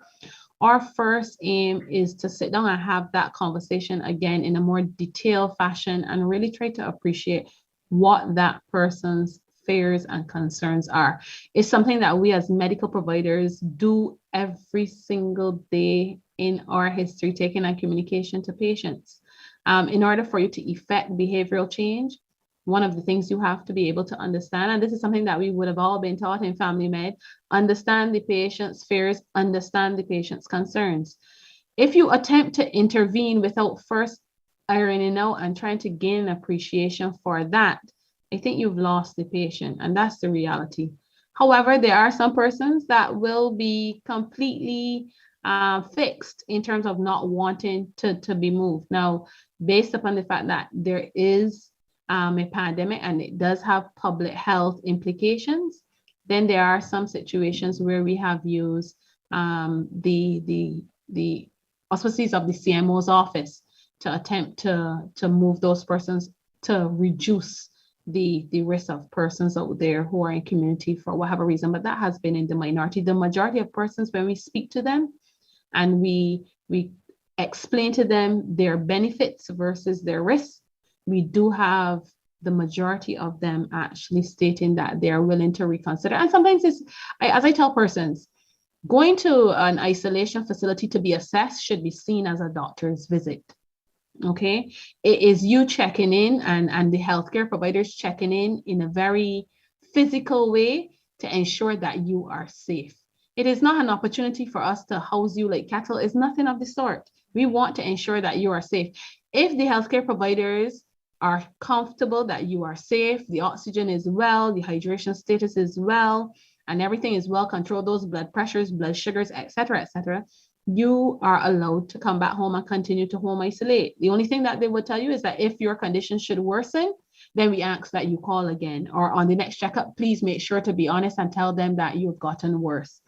Our first aim is to sit down and have that conversation again in a more detailed fashion and really try to appreciate what that person's fears and concerns are. It's something that we as medical providers do every single day in our history taking and communication to patients. In order for you to effect behavioral change, one of the things you have to be able to understand, and this is something that we would have all been taught in family med, understand the patient's fears, understand the patient's concerns. If you attempt to intervene without first ironing out and trying to gain appreciation for that, I think you've lost the patient, and that's the reality. However, there are some persons that will be completely fixed in terms of not wanting to be moved. Now, based upon the fact that there is a pandemic and it does have public health implications, then there are some situations where we have used the auspices of the CMO's office to attempt to move those persons to reduce the risk of persons out there who are in community for whatever reason, but that has been in the minority. The majority of persons, when we speak to them and we explain to them their benefits versus their risks, we do have the majority of them actually stating that they are willing to reconsider. And sometimes it's, as I tell persons, going to an isolation facility to be assessed should be seen as a doctor's visit. Okay, it is you checking in and the healthcare providers checking in a very physical way to ensure that you are safe. It is not an opportunity for us to house you like cattle. It's nothing of the sort. We want to ensure that you are safe. If the healthcare providers are comfortable that you are safe, the oxygen is well, the hydration status is well, and everything is well controlled, those blood pressures, blood sugars, etc., you are allowed to come back home and continue to home isolate. The only thing that they would tell you is that if your condition should worsen, then we ask that you call again, or on the next checkup, please make sure to be honest and tell them that you've gotten worse.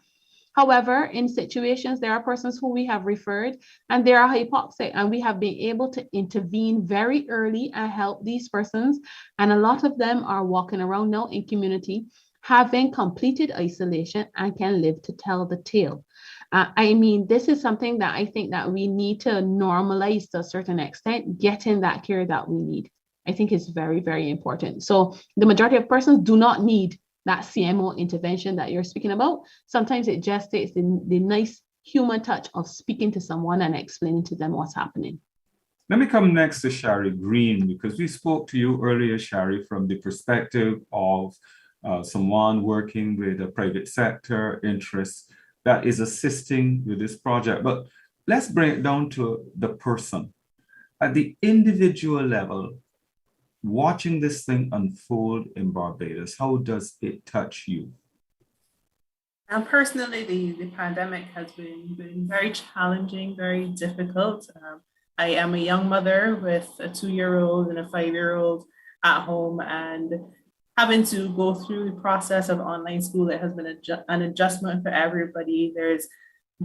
However, in situations, there are persons who we have referred and they are hypoxic, and we have been able to intervene very early and help these persons. And a lot of them are walking around now in community, having completed isolation and can live to tell the tale. I mean, this is something that I think that we need to normalize to a certain extent, getting that care that we need. I think is very, very important. So the majority of persons do not need that CMO intervention that you're speaking about. Sometimes it just takes the nice human touch of speaking to someone and explaining to them what's happening. Let me come next to Shari Green, because we spoke to you earlier, Shari, from the perspective of someone working with a private sector interest that is assisting with this project. But let's bring it down to the person. At the individual level, watching this thing unfold in Barbados, how does it touch you? Personally, the pandemic has been very challenging, very difficult. I am a young mother with a 2-year-old and a 5-year-old at home, and having to go through the process of online school, it has been an adjustment for everybody. There's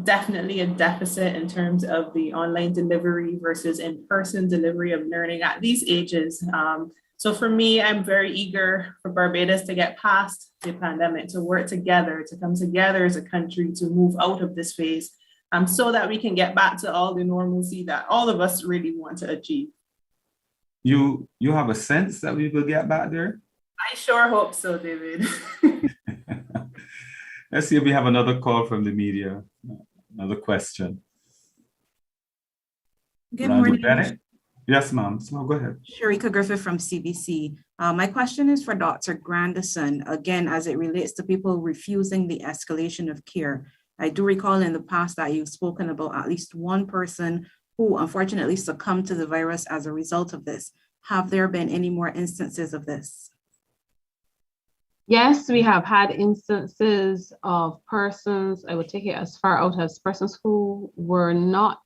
definitely a deficit in terms of the online delivery versus in-person delivery of learning at these ages. So for me, I'm very eager for Barbados to get past the pandemic, to work together, to come together as a country to move out of this phase, so that we can get back to all the normalcy that all of us really want to achieve. You have a sense that we will get back there? I sure hope so, David. Let's see if we have another call from the media. Another question. Good morning. Bennett? Yes, ma'am. So go ahead. Sharika Griffith from CBC. My question is for Dr. Grandison, again, as it relates to people refusing the escalation of care. I do recall in the past that you've spoken about at least one person who unfortunately succumbed to the virus as a result of this. Have there been any more instances of this? Yes, we have had instances of persons, I would take it as far out as persons who were not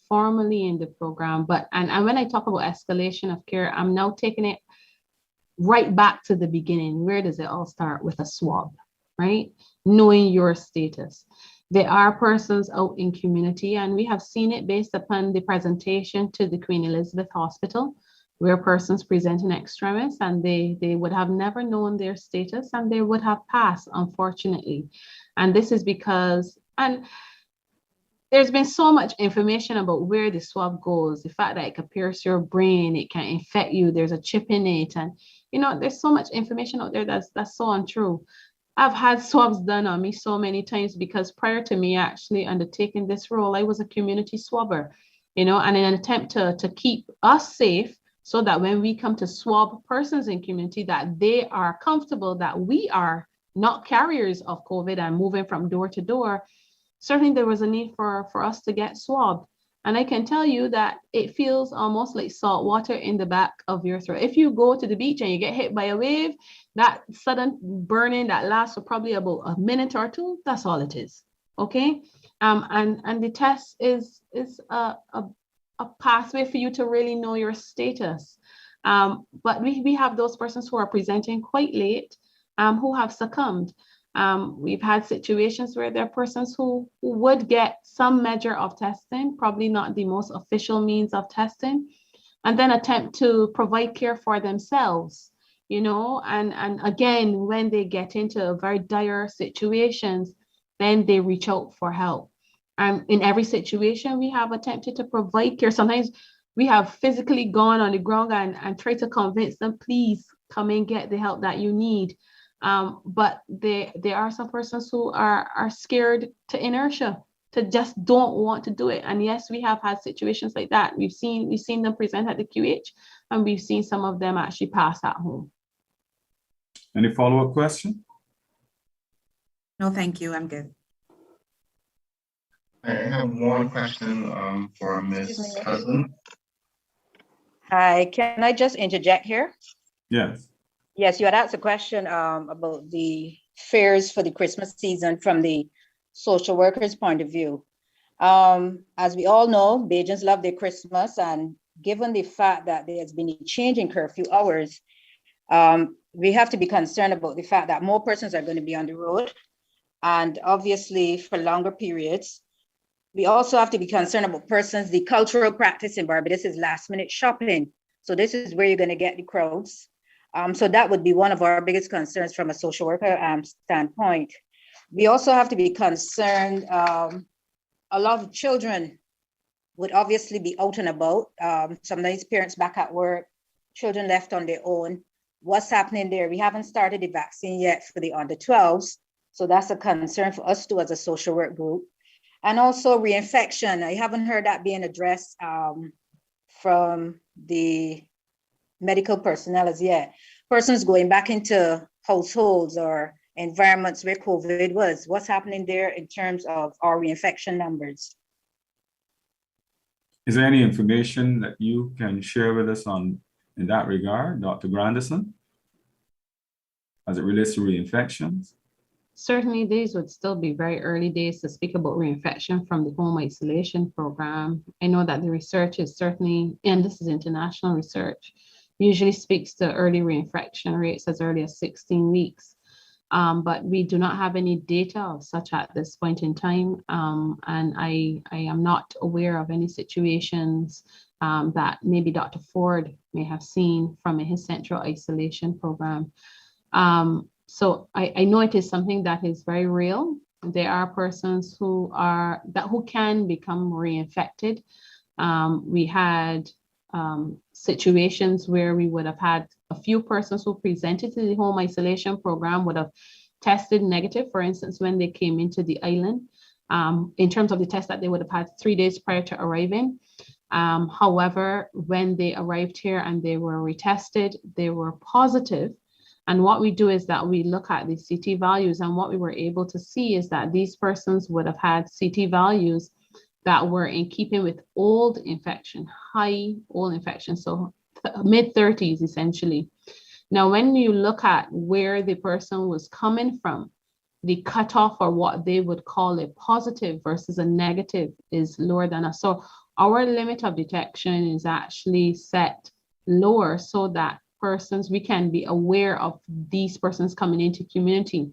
formally in the program, but, and when I talk about escalation of care, I'm now taking it right back to the beginning. Where does it all start? With a swab, right? Knowing your status. There are persons out in community, and we have seen it based upon the presentation to the Queen Elizabeth Hospital, where persons present in extremis and they would have never known their status and they would have passed, unfortunately. And this is because, and there's been so much information about where the swab goes, the fact that it can pierce your brain, it can infect you, there's a chip in it. And, you know, there's so much information out there that's so untrue. I've had swabs done on me so many times because prior to me actually undertaking this role, I was a community swabber, you know, and in an attempt to keep us safe so that when we come to swab persons in community, that they are comfortable that we are not carriers of COVID and moving from door to door. Certainly there was a need for us to get swabbed. And I can tell you that it feels almost like salt water in the back of your throat. If you go to the beach and you get hit by a wave, that sudden burning that lasts for probably about a minute or two, that's all it is, okay? And the test is a pathway for you to really know your status. But we have those persons who are presenting quite late, who have succumbed. We've had situations where there are persons who would get some measure of testing, probably not the most official means of testing, and then attempt to provide care for themselves, you know, and again, when they get into very dire situations, then they reach out for help. And in every situation, we have attempted to provide care. Sometimes we have physically gone on the ground and tried to convince them, please come and get the help that you need. But there are some persons who are scared to inertia, to just don't want to do it. And yes, we have had situations like that. We've seen them present at the QH, and we've seen some of them actually pass at home. Any follow-up question? No, thank you. I'm good. I have one question for Ms. Hudson. Hi, can I just interject here? Yes. Yes, you had asked a question about the fares for the Christmas season from the social workers' point of view. As we all know, Bajans love their Christmas, and given the fact that there's been a change in curfew hours, we have to be concerned about the fact that more persons are going to be on the road, and obviously for longer periods. We also have to be concerned about persons. The cultural practice in Barbados is last minute shopping. So this is where you're going to get the crowds. So that would be one of our biggest concerns from a social worker standpoint. We also have to be concerned, a lot of children would obviously be out and about. Sometimes parents back at work, children left on their own. What's happening there? We haven't started the vaccine yet for the under 12s. So that's a concern for us too as a social work group. And also reinfection. I haven't heard that being addressed from the medical personnel as yet. Persons going back into households or environments where COVID was. What's happening there in terms of our reinfection numbers? Is there any information that you can share with us in that regard, Dr. Grandison, as it relates to reinfections? Certainly, these would still be very early days to speak about reinfection from the home isolation program. I know that the research is certainly, and this is international research, usually speaks to early reinfection rates as early as 16 weeks. But we do not have any data of such at this point in time. And I am not aware of any situations that maybe Dr. Ford may have seen from his central isolation program. So I know it is something that is very real. There are persons who can become reinfected. We had situations where we would have had a few persons who presented to the home isolation program would have tested negative, for instance, when they came into the island, in terms of the test that they would have had 3 days prior to arriving. However, when they arrived here and they were retested, they were positive. And what we do is that we look at the CT values, and what we were able to see is that these persons would have had CT values that were in keeping with old infection, high old infection, so mid-30s essentially. Now, when you look at where the person was coming from, the cutoff or what they would call a positive versus a negative is lower than us. So our limit of detection is actually set lower so that persons, we can be aware of these persons coming into community.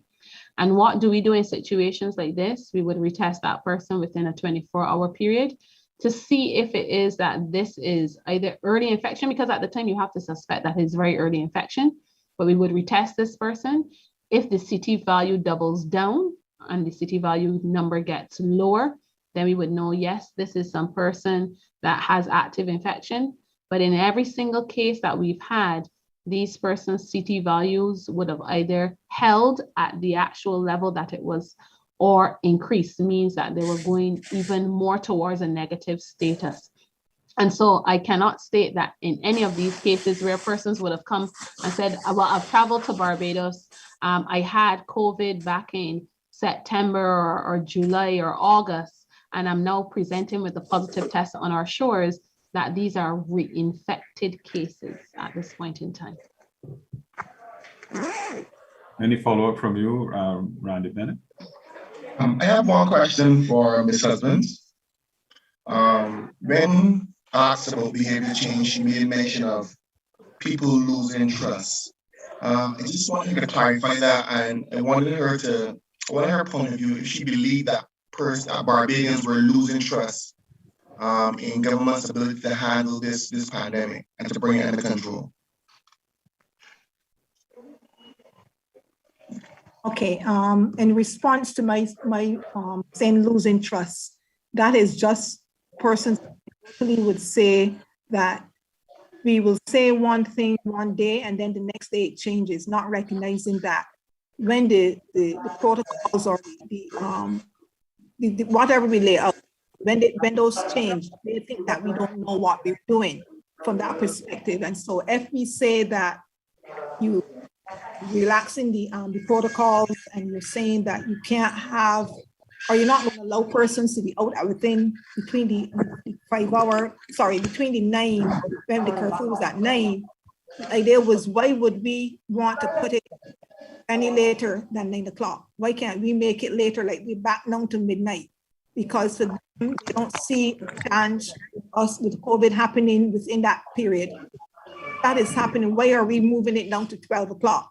And what do we do in situations like this? We would retest that person within a 24-hour period to see if it is that this is either early infection, because at the time you have to suspect that it's very early infection, but we would retest this person. If the CT value doubles down and the CT value number gets lower, then we would know, yes, this is some person that has active infection. But in every single case that we've had, these persons' CT values would have either held at the actual level that it was or increased, means that they were going even more towards a negative status. And so I cannot state that in any of these cases where persons would have come and said, well, I've traveled to Barbados, I had COVID back in September or July or August, and I'm now presenting with a positive test on our shores, that these are reinfected cases at this point in time. Any follow-up from you, Randy Bennett? I have one question for Ms. Husbands. When asked about behavior change, she made mention of people losing trust. I just wanted to clarify that, and I wanted her point of view if she believed that Barbadians were losing trust in government's ability to handle this pandemic and to bring it under control. Okay, in response to my saying losing trust, that is just persons who would say that we will say one thing one day and then the next day it changes, not recognizing that when the protocols or the whatever we lay out, when those change, they think that we don't know what we're doing from that perspective. And so if we say that you relaxing the protocols and you're saying that you can't have, or you're not going to allow persons to be out between the 5 hour, between the 9, when the curfew was at 9, the idea was, why would we want to put it any later than 9 o'clock? Why can't we make it later, like we back down to midnight? Because for them, they don't see a chance us with COVID happening within that period. That is happening. Why are we moving it down to 12 o'clock?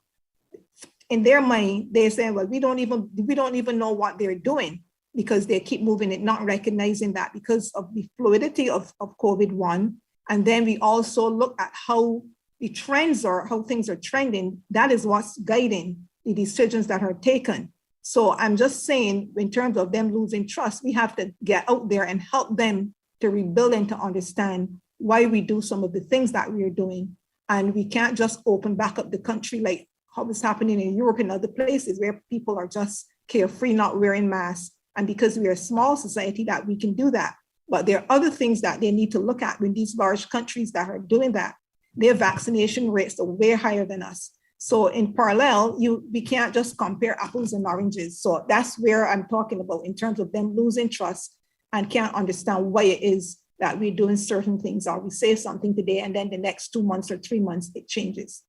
In their mind, they're saying, well, we don't even know what they're doing, because they keep moving it, not recognizing that because of the fluidity of COVID-1. And then we also look at how the trends are, how things are trending. That is what's guiding the decisions that are taken. So I'm just saying, in terms of them losing trust, we have to get out there and help them to rebuild and to understand why we do some of the things that we are doing. And we can't just open back up the country like how it's happening in Europe and other places where people are just carefree, not wearing masks. And because we are a small society, that we can do that. But there are other things that they need to look at when these large countries that are doing that. Their vaccination rates are way higher than us. So in parallel, we can't just compare apples and oranges. So that's where I'm talking about in terms of them losing trust and can't understand why it is that we're doing certain things, or we say something today and then the next 2 months or 3 months, it changes.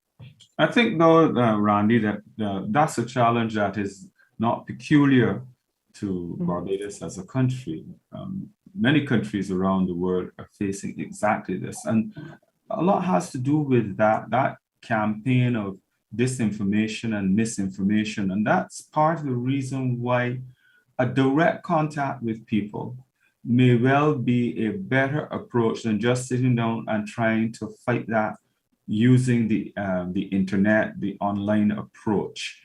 I think though, Randy, that that's a challenge that is not peculiar to Barbados as a country. Many countries around the world are facing exactly this. And a lot has to do with that campaign of disinformation and misinformation. And that's part of the reason why a direct contact with people may well be a better approach than just sitting down and trying to fight that using the internet, the online approach.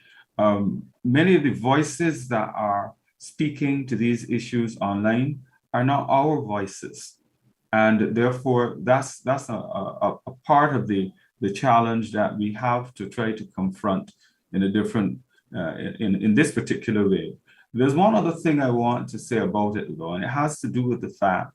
Many of the voices that are speaking to these issues online are not our voices. And therefore, that's a part of the challenge that we have to try to confront in a different, in this particular way. There's one other thing I want to say about it though, and it has to do with the fact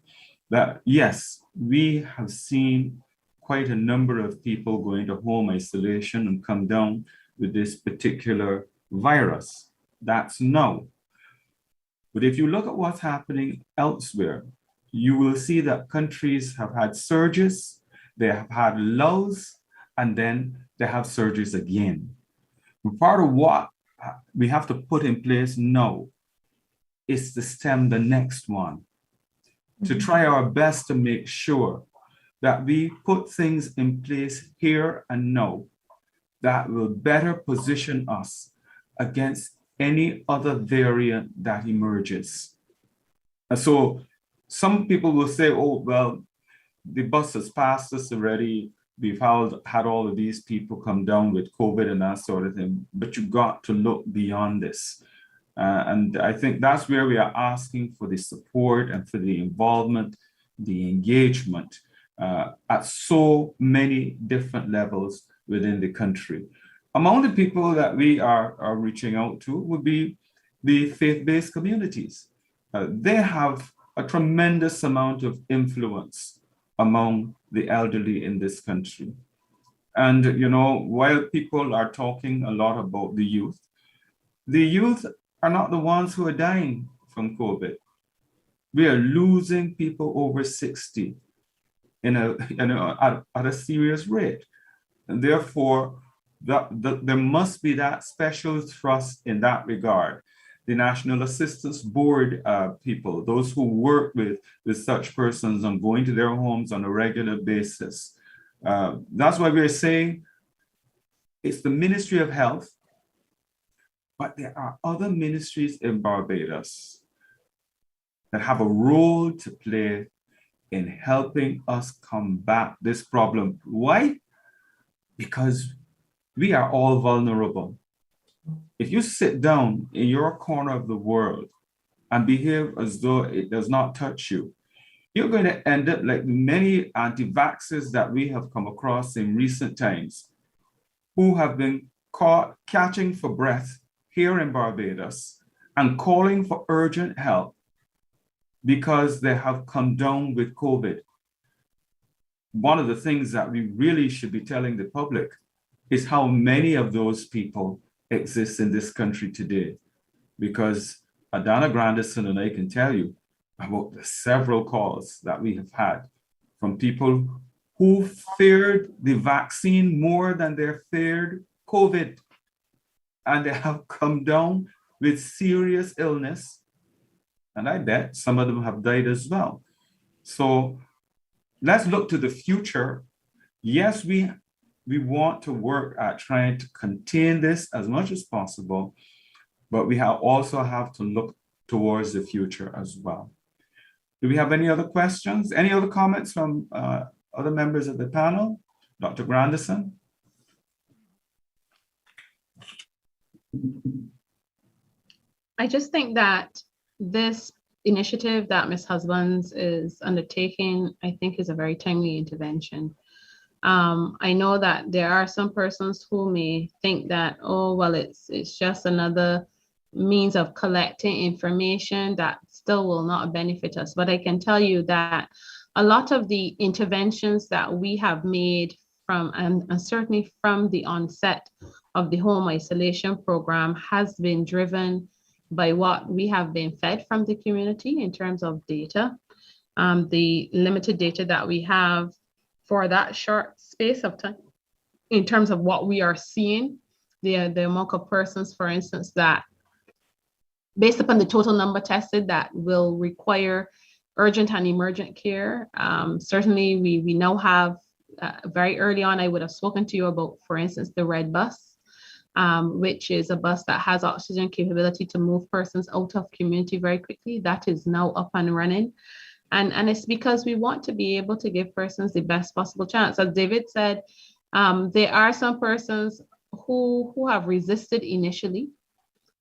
that, yes, we have seen quite a number of people go into home isolation and come down with this particular virus. That's no. But if you look at what's happening elsewhere, you will see that countries have had surges, they have had lulls, and then they have surges again. And part of what we have to put in place now is to stem the next one, to try our best to make sure that we put things in place here and now that will better position us against any other variant that emerges. And so some people will say, oh, well, the bus has passed us already. We've had all of these people come down with COVID and that sort of thing, but you got to look beyond this. And I think that's where we are asking for the support and for the involvement, the engagement at so many different levels within the country. Among the people that we are reaching out to would be the faith-based communities. They have a tremendous amount of influence among the elderly in this country. And, you know, while people are talking a lot about the youth are not the ones who are dying from COVID. We are losing people over 60 at a serious rate. And therefore, there must be that special thrust in that regard. The National Assistance Board people, those who work with such persons and going to their homes on a regular basis. That's why we're saying it's the Ministry of Health, but there are other ministries in Barbados that have a role to play in helping us combat this problem. Why? Because we are all vulnerable. If you sit down in your corner of the world and behave as though it does not touch you, you're going to end up like many anti-vaxxers that we have come across in recent times who have been caught catching for breath here in Barbados and calling for urgent help because they have come down with COVID. One of the things that we really should be telling the public is how many of those people exist in this country today. Because Adanna Grandison and I can tell you about the several calls that we have had from people who feared the vaccine more than they feared COVID. And they have come down with serious illness. And I bet some of them have died as well. So let's look to the future. Yes, we want to work at trying to contain this as much as possible, but we also have to look towards the future as well. Do we have any other questions? Any other comments from other members of the panel? Dr. Grandison? I just think that this initiative that Ms. Husbands is undertaking, I think is a very timely intervention. I know that there are some persons who may think that, oh, well, it's just another means of collecting information that still will not benefit us. But I can tell you that a lot of the interventions that we have made from, and certainly from the onset of the home isolation program has been driven by what we have been fed from the community in terms of data. The limited data that we have for that short space of time in terms of what we are seeing, the amount of persons, for instance, that based upon the total number tested that will require urgent and emergent care. Certainly we now have, very early on, I would have spoken to you about, for instance, the red bus, which is a bus that has oxygen capability to move persons out of community very quickly. That is now up and running. And it's because we want to be able to give persons the best possible chance. As David said, there are some persons who have resisted initially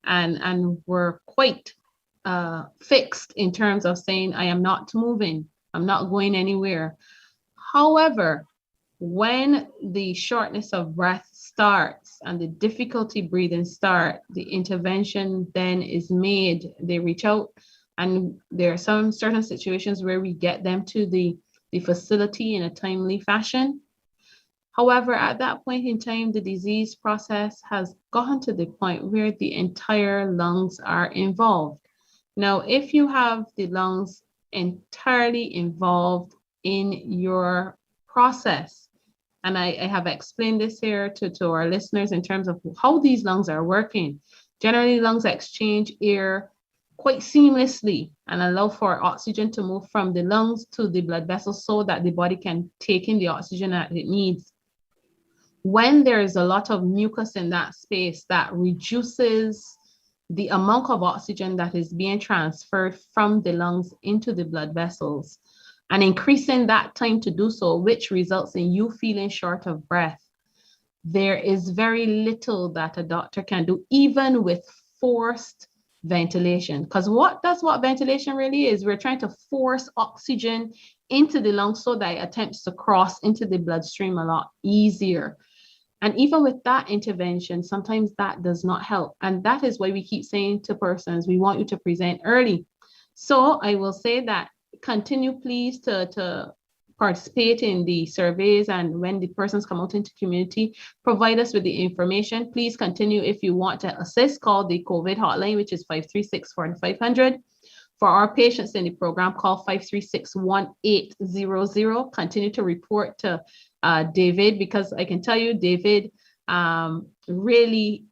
and were quite fixed in terms of saying, I am not moving, I'm not going anywhere. However, when the shortness of breath starts and the difficulty breathing start, the intervention then is made. They reach out, and there are some certain situations where we get them to the facility in a timely fashion. However, at that point in time, the disease process has gotten to the point where the entire lungs are involved. Now, if you have the lungs entirely involved in your process, and I have explained this here to our listeners in terms of how these lungs are working. Generally, lungs exchange air quite seamlessly and allow for oxygen to move from the lungs to the blood vessels so that the body can take in the oxygen that it needs. When there is a lot of mucus in that space, that reduces the amount of oxygen that is being transferred from the lungs into the blood vessels and increasing that time to do so, which results in you feeling short of breath. There is very little that a doctor can do, even with forced ventilation. Because what ventilation really is, we're trying to force oxygen into the lungs so that it attempts to cross into the bloodstream a lot easier. And even with that intervention, sometimes that does not help. And that is why we keep saying to persons, we want you to present early. So I will say that continue please to participate in the surveys, and when the persons come out into community, provide us with the information. Please continue. If you want to assist, call the COVID hotline, which is 536-4500. For our patients in the program, call 536-1800. Continue to report to David, because I can tell you, David really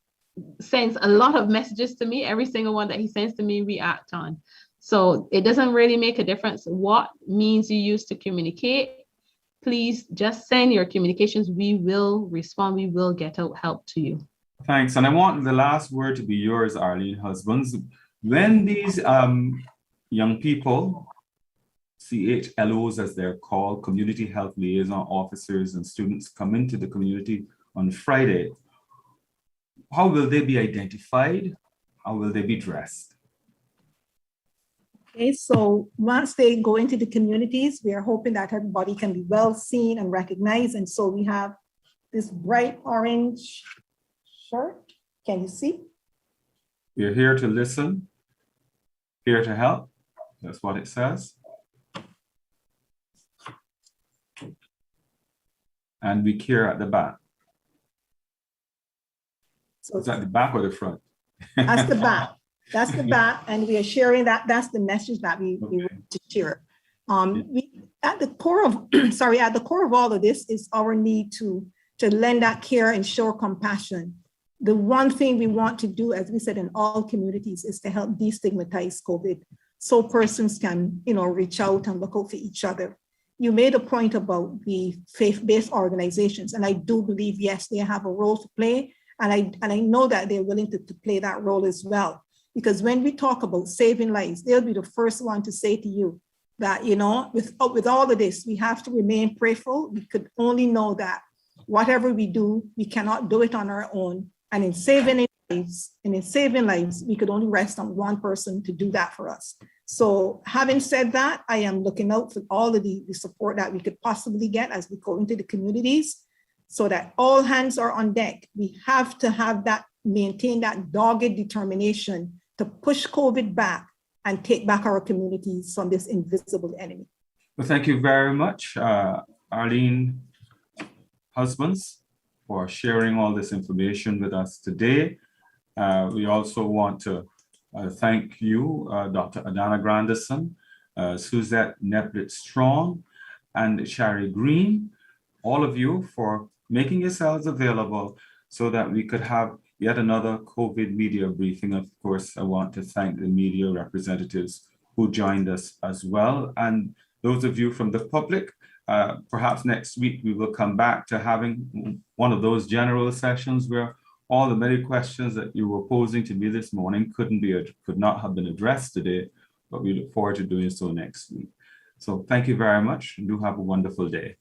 sends a lot of messages to me. Every single one that he sends to me, we act on. So it doesn't really make a difference what means you use to communicate. Please just send your communications. We will respond. We will get out help to you. Thanks. And I want the last word to be yours, Arlene Husbands. When these young people, CHLOs as they're called, community health liaison officers and students, come into the community on Friday, how will they be identified? How will they be dressed? Okay, so once they go into the communities, we are hoping that everybody can be well seen and recognized. And so we have this bright orange shirt. Can you see? We're here to listen, here to help. That's what it says. And we care at the back. So is that the back or the front? That's the back. That's the back, and we are sharing that. That's the message that we want to share. At the core of, at the core of all of this is our need to lend that care and show compassion. The one thing we want to do, as we said, in all communities, is to help destigmatize COVID, so persons can, reach out and look out for each other. You made a point about the faith-based organizations, and I do believe, yes, they have a role to play, and I know that they're willing to play that role as well. Because when we talk about saving lives, they'll be the first one to say to you that, with all of this, we have to remain prayerful. We could only know that whatever we do, we cannot do it on our own. And in saving lives, we could only rest on one person to do that for us. So having said that, I am looking out for all of the support that we could possibly get as we go into the communities, so that all hands are on deck. We have to have that, maintain that dogged determination to push COVID back and take back our communities from this invisible enemy. Well, thank you very much, Arlene Husbands, for sharing all this information with us today. We also want to thank you, Dr. Adanna Grandison, Suzette Neplitz-Strong, and Shari Green, all of you, for making yourselves available so that we could have yet another COVID media briefing. Of course, I want to thank the media representatives who joined us as well. And those of you from the public, perhaps next week we will come back to having one of those general sessions where all the many questions that you were posing to me this morning could not have been addressed today, but we look forward to doing so next week. So thank you very much, and do have a wonderful day.